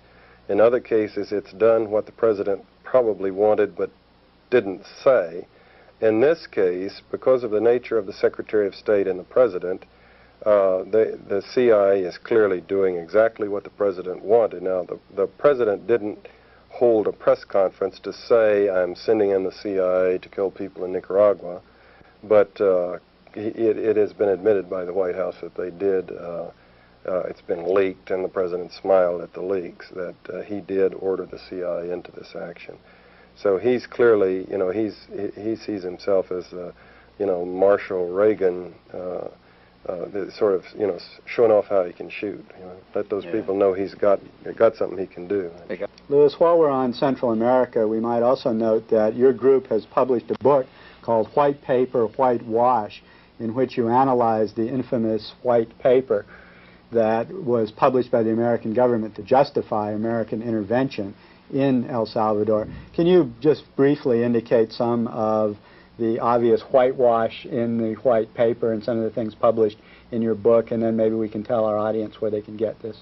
In other cases it's done what the president probably wanted but didn't say. In this case, because of the nature of the Secretary of State and the president, the CIA is clearly doing exactly what the president wanted. Now, the president didn't hold a press conference to say, I'm sending in the CIA to kill people in Nicaragua, but it has been admitted by the White House that they did. It's been leaked, and the president smiled at the leaks, that he did order the CIA into this action. So he's clearly, he sees himself as, Marshal Reagan, sort of, showing off how he can shoot. Let those people know he's got something he can do. Louis, while we're on Central America, we might also note that your group has published a book called White Paper, Whitewash, in which you analyze the infamous white paper that was published by the American government to justify American intervention in El Salvador. Can you just briefly indicate some of the obvious whitewash in the white paper and some of the things published in your book, and then maybe we can tell our audience where they can get this?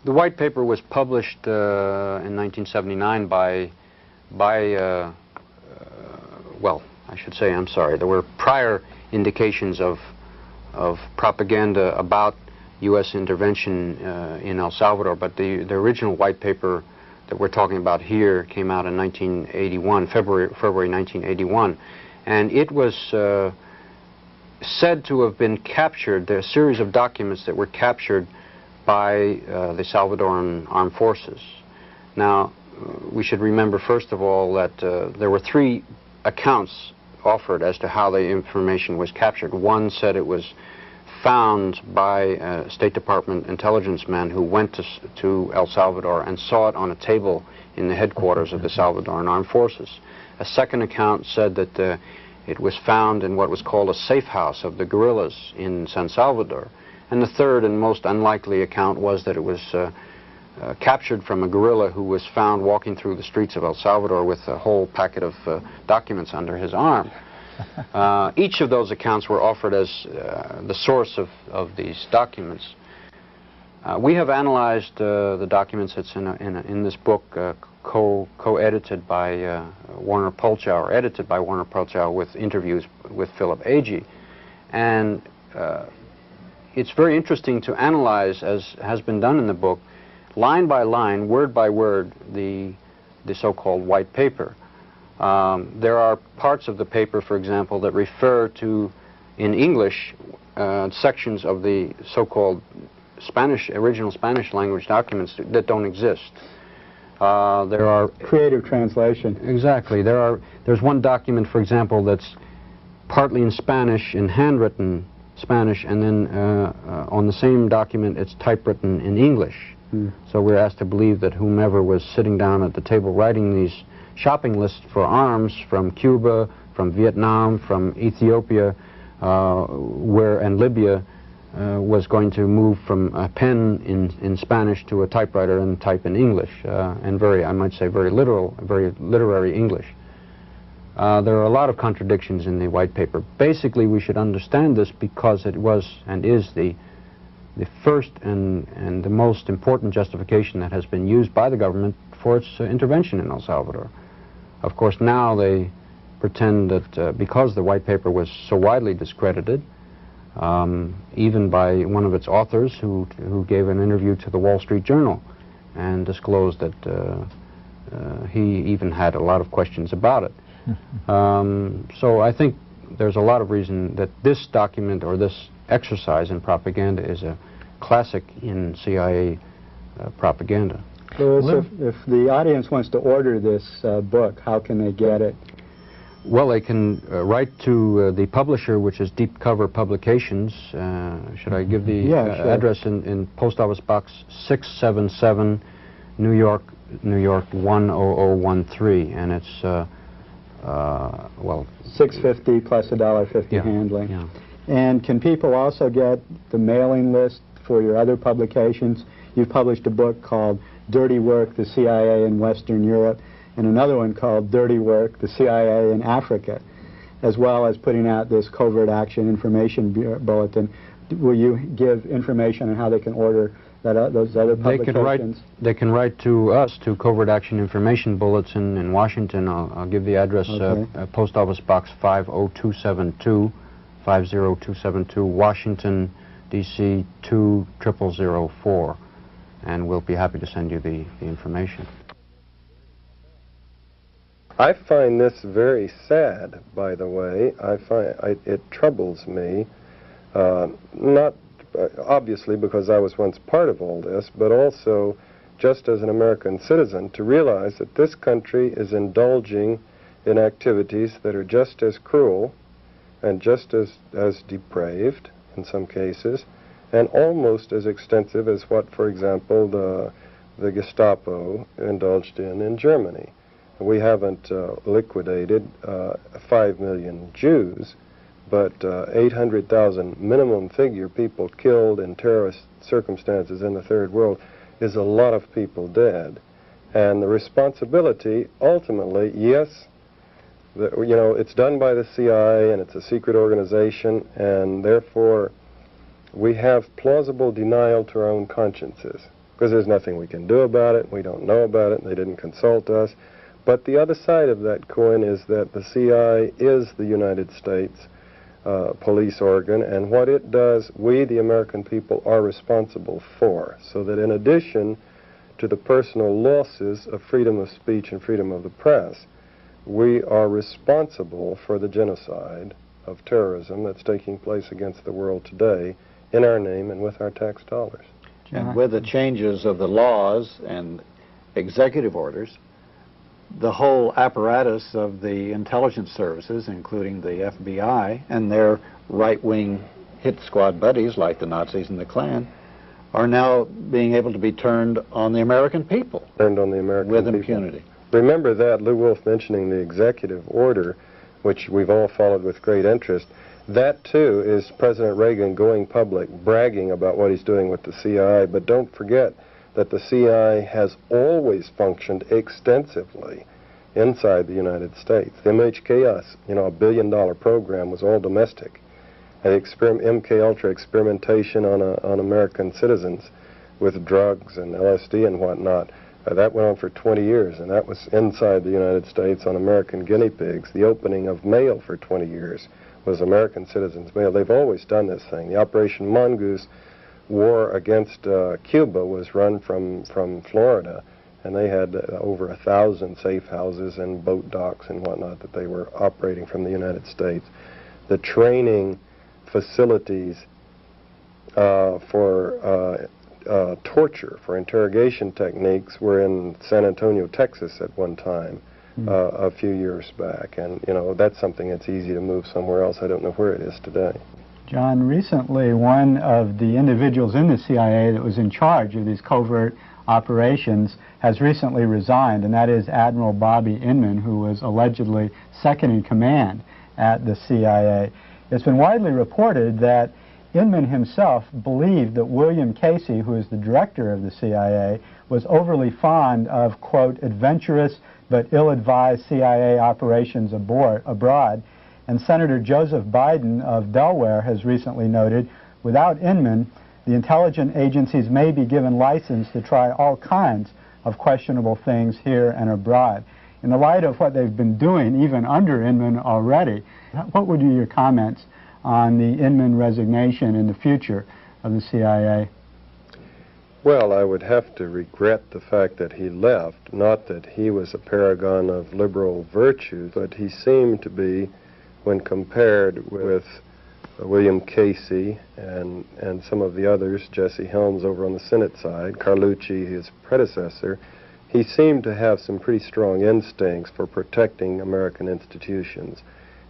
The white paper was published in 1979 well, I should say, I'm sorry, there were prior indications of propaganda about U.S. intervention in El Salvador, but the original white paper that we're talking about here came out in 1981, February 1981, and it was said to have been captured. There are a series of documents that were captured by the Salvadoran armed forces. Now, we should remember, first of all, that there were three accounts offered as to how the information was captured. One said it was found by a State Department intelligence man who went to El Salvador and saw it on a table in the headquarters of the Salvadoran Armed Forces. A second account said that it was found in what was called a safe house of the guerrillas in San Salvador. And the third and most unlikely account was that it was captured from a guerrilla who was found walking through the streets of El Salvador with a whole packet of documents under his arm. Each of those accounts were offered as the source of these documents. We have analyzed the documents. It's in this book, co-edited by Warner Polchow, or edited by Warner Polchow, with interviews with Philip Agee. And it's very interesting to analyze, as has been done in the book, line by line, word by word, the so-called white paper. There are parts of the paper, for example, that refer to, in English, sections of the so-called original Spanish language documents that don't exist. There are creative translation. Exactly. There's one document, for example, that's partly in Spanish, in handwritten Spanish, and then on the same document it's typewritten in English. So we're asked to believe that whomever was sitting down at the table writing these shopping lists for arms from Cuba, from Vietnam, from Ethiopia, and Libya, was going to move from a pen in Spanish to a typewriter and type in English, and I might say, very literary English. There are a lot of contradictions in the white paper. Basically, we should understand this because it was and is the first and the most important justification that has been used by the government for its intervention in El Salvador. Of course, now they pretend that because the white paper was so widely discredited, even by one of its authors who gave an interview to the Wall Street Journal and disclosed that he even had a lot of questions about it. So I think there's a lot of reason that this document or this exercise in propaganda is a classic in CIA propaganda. Louis, if the audience wants to order this book, how can they get it? Well, they can write to the publisher, which is Deep Cover Publications. Should I give the sure. address in Post Office Box 677, New York, 10013, and it's well, $6.50 plus $1.50 handling. Yeah. And can people also get the mailing list for your other publications? You've published a book called Dirty Work, the CIA in Western Europe, and another one called Dirty Work, the CIA in Africa, as well as putting out this Covert Action Information Bulletin. Will you give information on how they can order those other publications? They can write to us, to Covert Action Information Bulletin in Washington. I'll give the address, Post Office Box 50272, Washington, D.C. 20004, and we'll be happy to send you the information. I find this very sad, by the way. It troubles me, not obviously because I was once part of all this, but also just as an American citizen, to realize that this country is indulging in activities that are just as cruel and just as depraved in some cases, and almost as extensive as what, for example, the Gestapo indulged in Germany. We haven't liquidated 5 million Jews, but 800,000 minimum figure people killed in terrorist circumstances in the Third World is a lot of people dead. And the responsibility, ultimately, yes, it's done by the CIA and it's a secret organization, and therefore we have plausible denial to our own consciences because there's nothing we can do about it, we don't know about it, and they didn't consult us. But the other side of that coin is that the CIA is the United States police organ, and what it does, we, the American people, are responsible for. So that in addition to the personal losses of freedom of speech and freedom of the press, we are responsible for the genocide of terrorism that's taking place against the world today in our name and with our tax dollars. And with the changes of the laws and executive orders, the whole apparatus of the intelligence services, including the FBI and their right-wing hit squad buddies like the Nazis and the Klan, are now being able to be turned on the American people. Turned on the American people. With impunity. Remember that, Lou Wolf mentioning the executive order, which we've all followed with great interest. That, too, is President Reagan going public, bragging about what he's doing with the CIA. But don't forget that the CIA has always functioned extensively inside the United States. The MHKS, a billion-dollar program, was all domestic. And MK-Ultra experimentation on American citizens with drugs and LSD and whatnot, that went on for 20 years, and that was inside the United States on American guinea pigs. The opening of mail for 20 years was American citizens' mail. They've always done this thing. The Operation Mongoose war against Cuba was run from Florida, and they had over 1,000 safe houses and boat docks and whatnot that they were operating from the United States. The training facilities for torture, for interrogation techniques, were in San Antonio, Texas at one time, a few years back. And, that's something that's easy to move somewhere else. I don't know where it is today. John, recently one of the individuals in the CIA that was in charge of these covert operations has recently resigned, and that is Admiral Bobby Inman, who was allegedly second in command at the CIA. It's been widely reported that Inman himself believed that William Casey, who is the director of the CIA, was overly fond of, quote, adventurous but ill-advised CIA operations abroad. And Senator Joseph Biden of Delaware has recently noted, without Inman, the intelligence agencies may be given license to try all kinds of questionable things here and abroad. In the light of what they've been doing, even under Inman already, what would be your comments on the Inman resignation in the future of the CIA? Well, I would have to regret the fact that he left. Not that he was a paragon of liberal virtues, but he seemed to be, when compared with William Casey and some of the others, Jesse Helms over on the Senate side, Carlucci, his predecessor, he seemed to have some pretty strong instincts for protecting American institutions.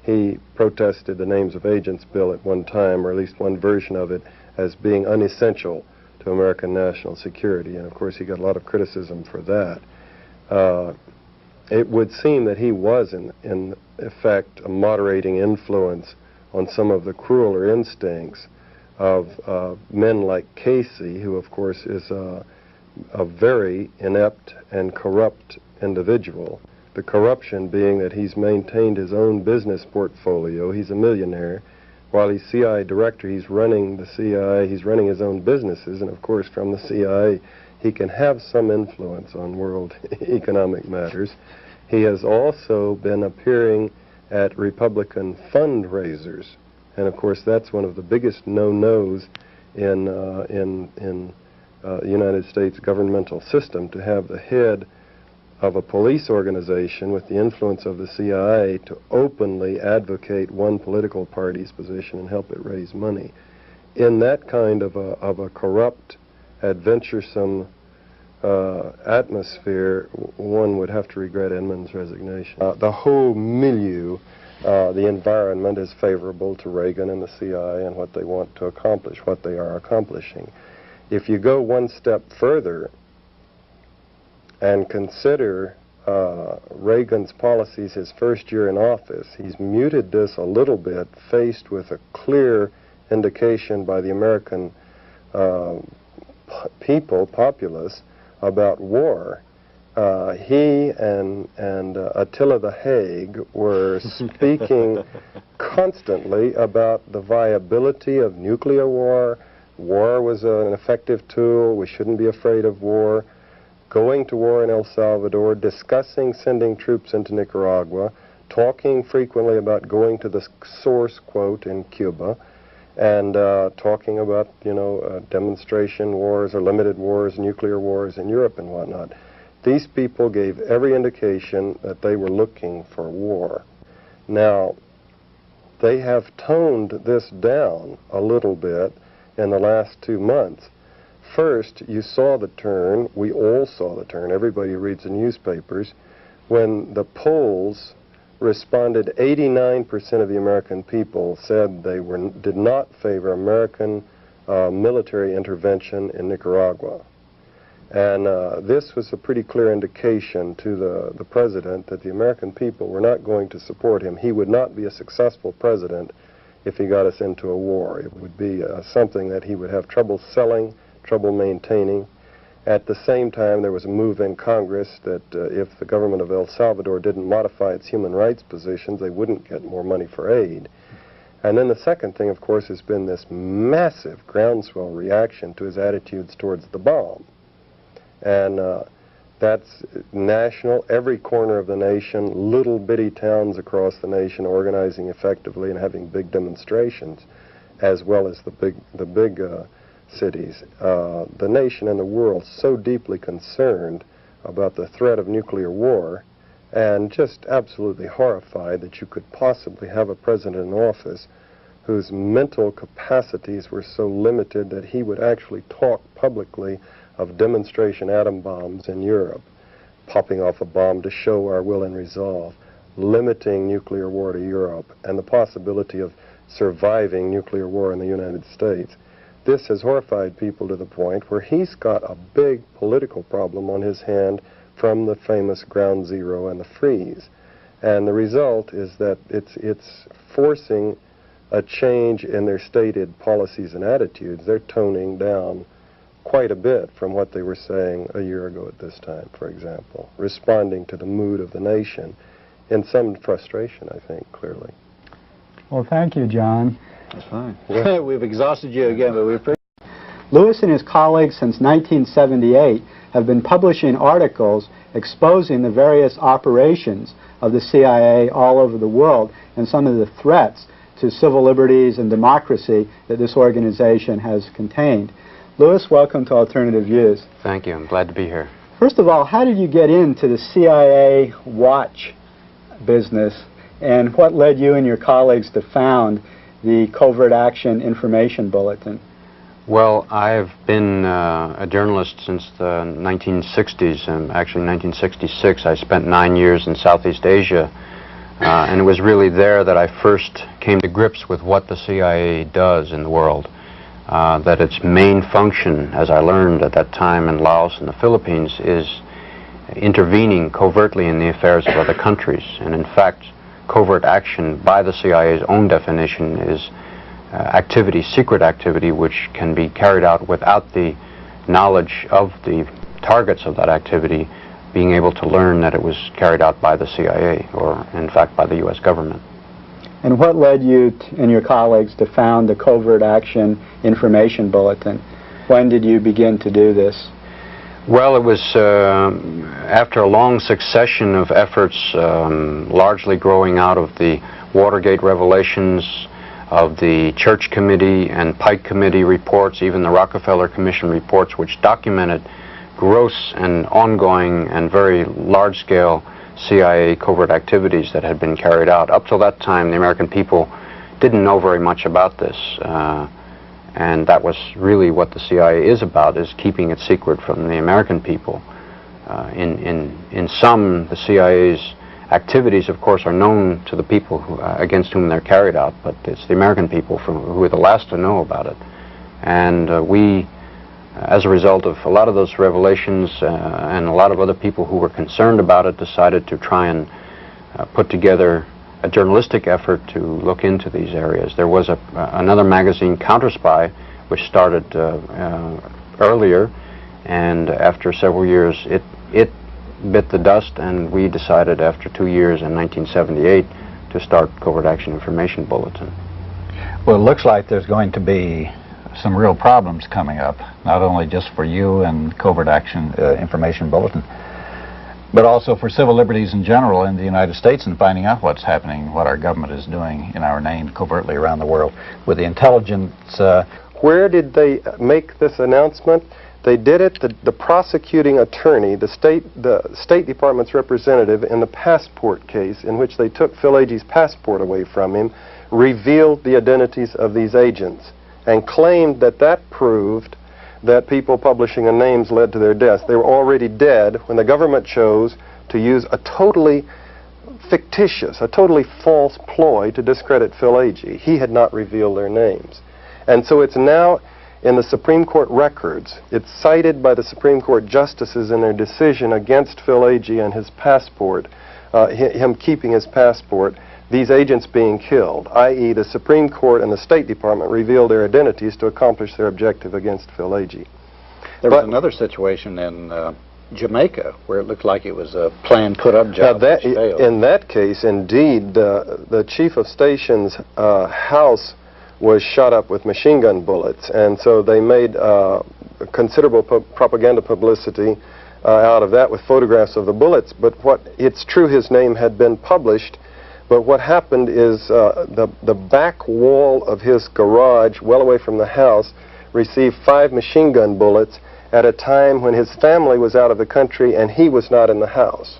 He protested the Names of Agents bill at one time, or at least one version of it, as being unessential to American national security, and of course he got a lot of criticism for that. It would seem that he was, in effect, a moderating influence on some of the crueler instincts of men like Casey, who of course is a very inept and corrupt individual. The corruption being that he's maintained his own business portfolio. He's a millionaire. While he's CIA director, he's running the CIA, he's running his own businesses, and of course from the CIA he can have some influence on world economic matters. He has also been appearing at Republican fundraisers, and of course that's one of the biggest no-nos in the United States governmental system, to have the head of a police organization with the influence of the CIA to openly advocate one political party's position and help it raise money. In that kind of a corrupt, adventuresome atmosphere, one would have to regret Edmund's resignation. The whole milieu, the environment is favorable to Reagan and the CIA and what they want to accomplish, what they are accomplishing. If you go one step further and consider Reagan's policies his first year in office, he's muted this a little bit, faced with a clear indication by the American populace about war. He and Attila the Hague were speaking constantly about the viability of nuclear war. War was an effective tool. We shouldn't be afraid of war. Going to war in El Salvador, discussing sending troops into Nicaragua, talking frequently about going to the source, quote, in Cuba, and talking about, demonstration wars or limited wars, nuclear wars in Europe and whatnot. These people gave every indication that they were looking for war. Now, they have toned this down a little bit in the last 2 months. First, you saw the turn, we all saw the turn, everybody who reads the newspapers, when the polls responded, 89% of the American people said they did not favor American military intervention in Nicaragua. And this was a pretty clear indication to the president that the American people were not going to support him. He would not be a successful president if he got us into a war. It would be something that he would have trouble selling, trouble maintaining. At the same time, there was a move in Congress that if the government of El Salvador didn't modify its human rights positions, they wouldn't get more money for aid. And then the second thing, of course, has been this massive groundswell reaction to his attitudes towards the bomb. And that's national, every corner of the nation, little bitty towns across the nation organizing effectively and having big demonstrations, as well as the big cities. The nation and the world so deeply concerned about the threat of nuclear war, and just absolutely horrified that you could possibly have a president in office whose mental capacities were so limited that he would actually talk publicly of demonstration atom bombs in Europe, popping off a bomb to show our will and resolve, limiting nuclear war to Europe, and the possibility of surviving nuclear war in the United States. This has horrified people to the point where he's got a big political problem on his hand from the famous Ground Zero and the freeze. And the result is that it's forcing a change in their stated policies and attitudes. They're toning down quite a bit from what they were saying a year ago at this time, for example, responding to the mood of the nation in some frustration, I think, clearly. Well, thank you, John. That's fine. We've exhausted you again, but we appreciate it. Lewis and his colleagues since 1978 have been publishing articles exposing the various operations of the CIA all over the world and some of the threats to civil liberties and democracy that this organization has contained. Louis, welcome to Alternative Views. Thank you. I'm glad to be here. First of all, how did you get into the CIA watch business, and what led you and your colleagues to found the Covert Action Information Bulletin? Well, I've been a journalist since the 1960s, and actually 1966. I spent 9 years in Southeast Asia, and it was really there that I first came to grips with what the CIA does in the world. That its main function, as I learned at that time in Laos and the Philippines, is intervening covertly in the affairs of other countries. And in fact, covert action, by the CIA's own definition, is activity, secret activity, which can be carried out without the knowledge of the targets of that activity being able to learn that it was carried out by the CIA, or in fact by the U.S. government. And what led you and your colleagues to found the Covert Action Information Bulletin? When did you begin to do this? Well, it was after a long succession of efforts, largely growing out of the Watergate revelations, of the Church Committee and Pike Committee reports, even the Rockefeller Commission reports, which documented gross and ongoing and very large-scale CIA covert activities that had been carried out. Up till that time, the American people didn't know very much about this. And that was really what the CIA is about, is keeping it secret from the American people. In sum, the CIA's activities, of course, are known to the people against whom they're carried out, but it's the American people who are the last to know about it. And we, as a result of a lot of those revelations and a lot of other people who were concerned about it, decided to try and put together a journalistic effort to look into these areas. There was another magazine, Counterspy, which started earlier, and after several years it bit the dust, and we decided after 2 years in 1978 to start Covert Action Information Bulletin. Well, it looks like there's going to be some real problems coming up, not only just for you and Covert Action Information Bulletin, but also for civil liberties in general in the United States, and finding out what's happening, what our government is doing in our name covertly around the world. With the intelligence... Where did they make this announcement? They did it, the prosecuting attorney, the State Department's representative in the passport case in which they took Phil Agee's passport away from him, revealed the identities of these agents and claimed that that proved that people publishing the names led to their deaths. They were already dead when the government chose to use a totally fictitious, a totally false ploy to discredit Phil Agee. He had not revealed their names. And so it's now in the Supreme Court records. It's cited by the Supreme Court justices in their decision against Phil Agee and his passport, him keeping his passport, these agents being killed, i.e. the Supreme Court and the State Department revealed their identities to accomplish their objective against Phil Agee. There was another situation in Jamaica where it looked like it was a planned-put-up job which failed. In that case, indeed, the chief of station's house was shot up with machine gun bullets, and so they made considerable propaganda publicity out of that with photographs of the bullets. But it's true his name had been published, but what happened is the back wall of his garage, well away from the house, received 5 machine gun bullets at a time when his family was out of the country and he was not in the house.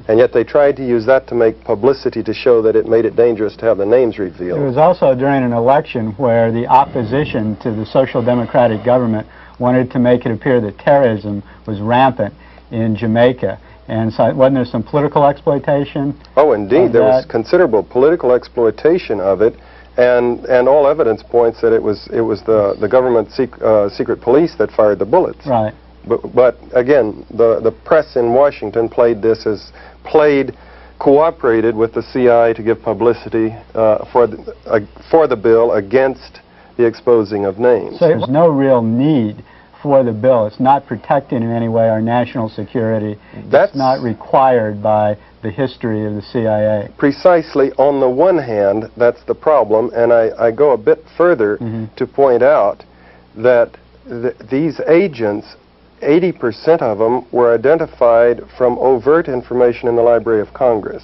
And yet they tried to use that to make publicity to show that it made it dangerous to have the names revealed. It was also during an election where the opposition to the Social Democratic government wanted to make it appear that terrorism was rampant in Jamaica. And so wasn't there some political exploitation? Oh, indeed. There was considerable political exploitation of it, and all evidence points that it was the government secret police that fired the bullets. Right. But again, the press in Washington cooperated with the CIA to give publicity for the bill against the exposing of names. So there's no real need for the bill. It's not protecting in any way our national security. It's not required by the history of the CIA. Precisely. On the one hand, that's the problem, and I go a bit further to point out that these agents, 80% of them were identified from overt information in the Library of Congress.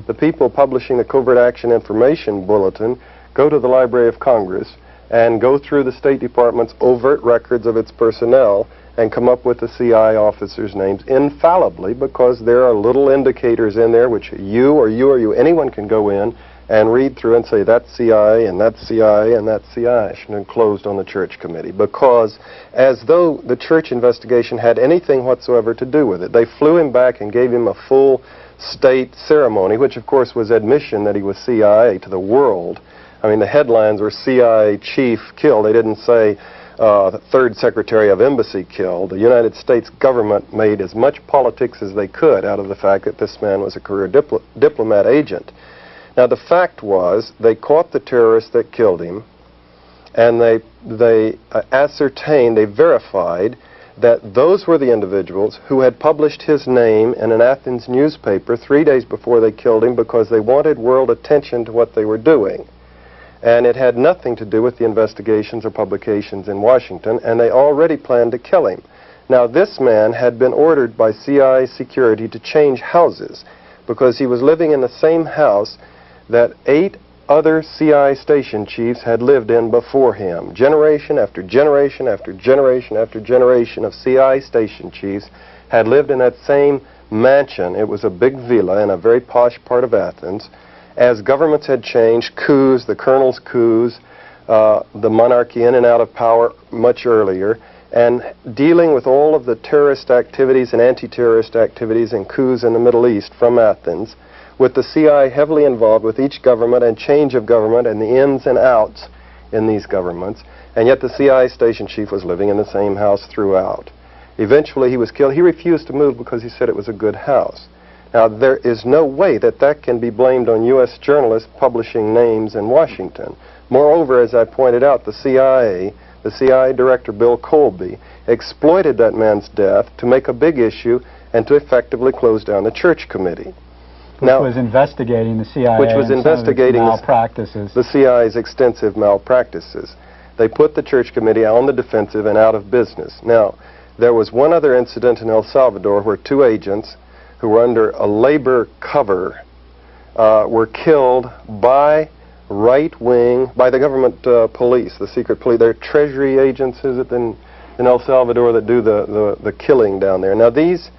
The people publishing the Covert Action Information Bulletin go to the Library of Congress and go through the State Department's overt records of its personnel and come up with the CIA officers' names infallibly, because there are little indicators in there which anyone can go in and read through and say, that's CIA, and that's CIA, and that's CIA. It should have been closed on the Church Committee, because as though the church investigation had anything whatsoever to do with it. They flew him back and gave him a full state ceremony, which of course was admission that he was CIA to the world. I mean, the headlines were CIA chief killed. They didn't say the third secretary of embassy killed. The United States government made as much politics as they could out of the fact that this man was a career diplomat agent. Now, the fact was, they caught the terrorists that killed him, and they ascertained, they verified that those were the individuals who had published his name in an Athens newspaper 3 days before they killed him, because they wanted world attention to what they were doing. And it had nothing to do with the investigations or publications in Washington, and they already planned to kill him. Now, this man had been ordered by CIA security to change houses, because he was living in the same house that 8 other CIA station chiefs had lived in before him. Generation after generation after generation after generation of CIA station chiefs had lived in that same mansion. It was a big villa in a very posh part of Athens. As governments had changed, coups, the colonels' coups, the monarchy in and out of power much earlier, and dealing with all of the terrorist activities and anti-terrorist activities and coups in the Middle East from Athens, with the CIA heavily involved with each government and change of government and the ins and outs in these governments, and yet the CIA station chief was living in the same house throughout. Eventually he was killed. He refused to move because he said it was a good house. Now, there is no way that that can be blamed on U.S. journalists publishing names in Washington. Moreover, as I pointed out, the CIA director Bill Colby exploited that man's death to make a big issue and to effectively close down the Church Committee. Which was investigating the CIA, which was investigating malpractices. The CIA's extensive malpractices. They put the Church Committee on the defensive and out of business. Now, there was one other incident in El Salvador where 2 agents who were under a labor cover were killed by by the government police, the secret police. They're treasury agents, is it, in El Salvador that do the killing down there. Now, these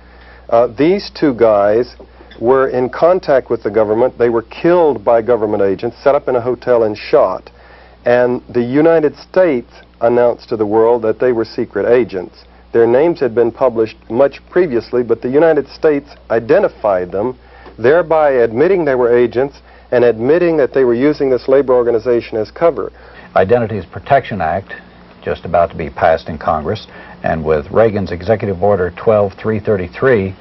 2 guys were in contact with the government. They were killed by government agents, set up in a hotel and shot. And the United States announced to the world that they were secret agents. Their names had been published much previously, but the United States identified them, thereby admitting they were agents and admitting that they were using this labor organization as cover. Identities Protection Act, just about to be passed in Congress, and with Reagan's Executive Order 12333,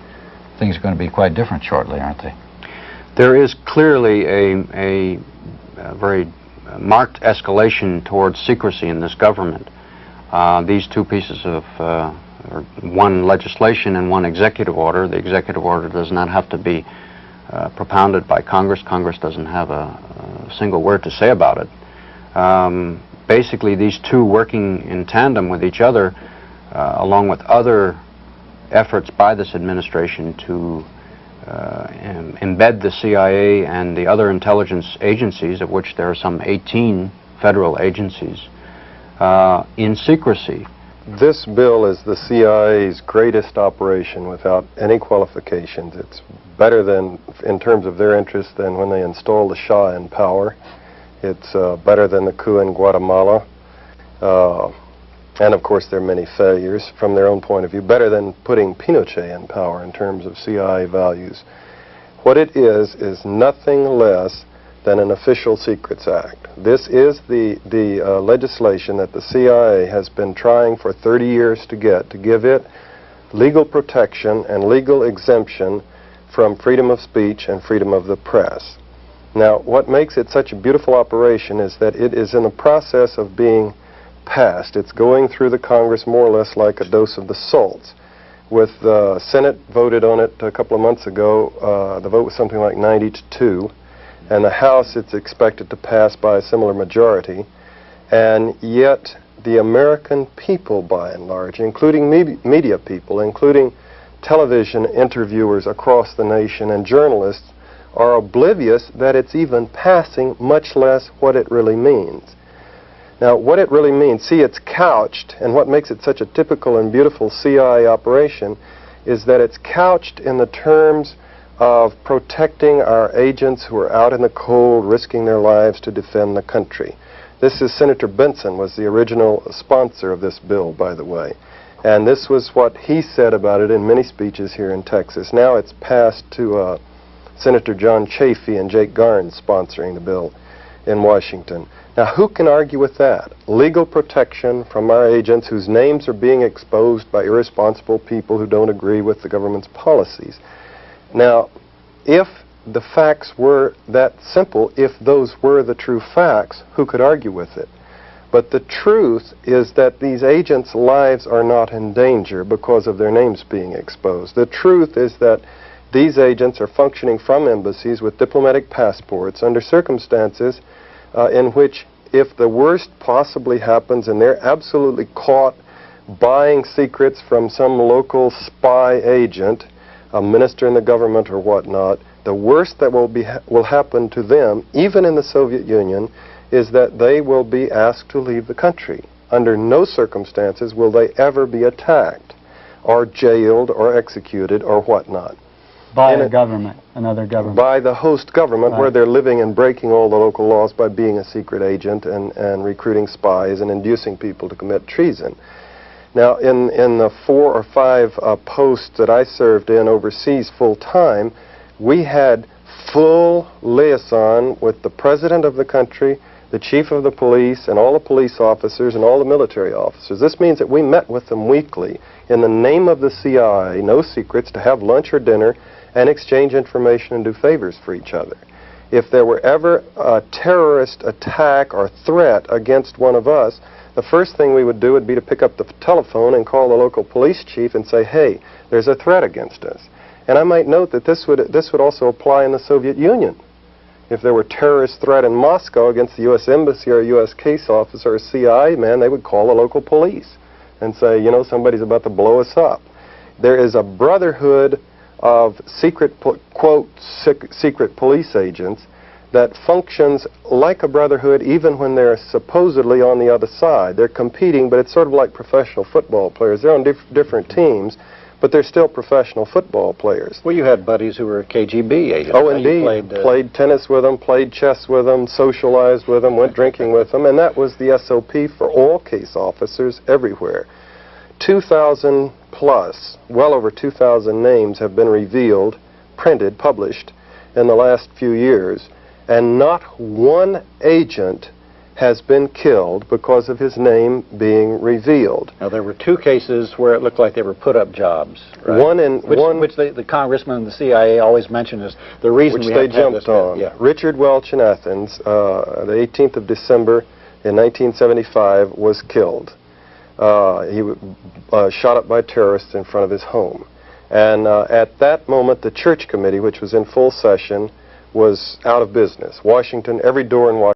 things are going to be quite different shortly, aren't they? There is clearly a very marked escalation towards secrecy in this government. These 2 pieces of one legislation and one executive order. The executive order does not have to be propounded by Congress. Congress doesn't have a single word to say about it. Basically, these 2 working in tandem with each other, along with other efforts by this administration to embed the CIA and the other intelligence agencies, of which there are some 18 federal agencies, in secrecy. This bill is the CIA's greatest operation without any qualifications. It's better than, in terms of their interest, than when they installed the Shah in power. It's better than the coup in Guatemala. And of course there are many failures from their own point of view. Better than putting Pinochet in power in terms of CIA values. What it is nothing less than an Official Secrets Act. This is the legislation that the CIA has been trying for 30 years to get, to give it legal protection and legal exemption from freedom of speech and freedom of the press. Now, what makes it such a beautiful operation is that it is in the process of being passed. It's going through the Congress more or less like a dose of the salts. With the Senate voted on it a couple of months ago, the vote was something like 90-2, and the House it's expected to pass by a similar majority, and yet the American people by and large, including media people, including television interviewers across the nation and journalists, are oblivious that it's even passing, much less what it really means. Now, what it really means, see, it's couched, and what makes it such a typical and beautiful CIA operation is that it's couched in the terms of protecting our agents who are out in the cold, risking their lives to defend the country. This is Senator Benson was the original sponsor of this bill, by the way. And this was what he said about it in many speeches here in Texas. Now it's passed to Senator John Chafee and Jake Garnes sponsoring the bill in Washington. Now, who can argue with that? Legal protection from our agents whose names are being exposed by irresponsible people who don't agree with the government's policies. Now, if the facts were that simple, if those were the true facts, who could argue with it? But the truth is that these agents' lives are not in danger because of their names being exposed. The truth is that these agents are functioning from embassies with diplomatic passports under circumstances in which, if the worst possibly happens and they're absolutely caught buying secrets from some local spy agent, a minister in the government or whatnot, the worst that will happen to them, even in the Soviet Union, is that they will be asked to leave the country. Under no circumstances will they ever be attacked or jailed or executed or whatnot. By a government, another government. By the host government, right, where they're living and breaking all the local laws by being a secret agent and recruiting spies and inducing people to commit treason. Now, in the 4 or 5 posts that I served in overseas full-time, we had full liaison with the president of the country, the chief of the police, and all the police officers and all the military officers. This means that we met with them weekly in the name of the CIA, no secrets, to have lunch or dinner and exchange information and do favors for each other. If there were ever a terrorist attack or threat against one of us, the first thing we would do would be to pick up the telephone and call the local police chief and say, hey, there's a threat against us. And I might note that this would also apply in the Soviet Union. If there were a terrorist threat in Moscow against the U.S. Embassy or a U.S. case officer or a CIA man, they would call the local police and say, you know, somebody's about to blow us up. There is a brotherhood of secret, quote, secret police agents that functions like a brotherhood even when they're supposedly on the other side. They're competing, but it's sort of like professional football players. They're on different teams, but they're still professional football players. Well, you had buddies who were KGB agents. Oh, indeed. Played tennis with them, played chess with them, socialized with them, went drinking with them, and that was the SOP for all case officers everywhere. 2,000 plus, well over 2,000 names have been revealed, printed, published in the last few years, and not one agent has been killed because of his name being revealed. Now, there were 2 cases where it looked like they were put-up jobs, right? Which the congressman and the CIA always mention as the reason which they jumped on. Yeah. Richard Welch in Athens, the 18th of December in 1975, was killed. He was shot up by terrorists in front of his home. And at that moment, the church committee, which was in full session, was out of business. Washington, every door in Washington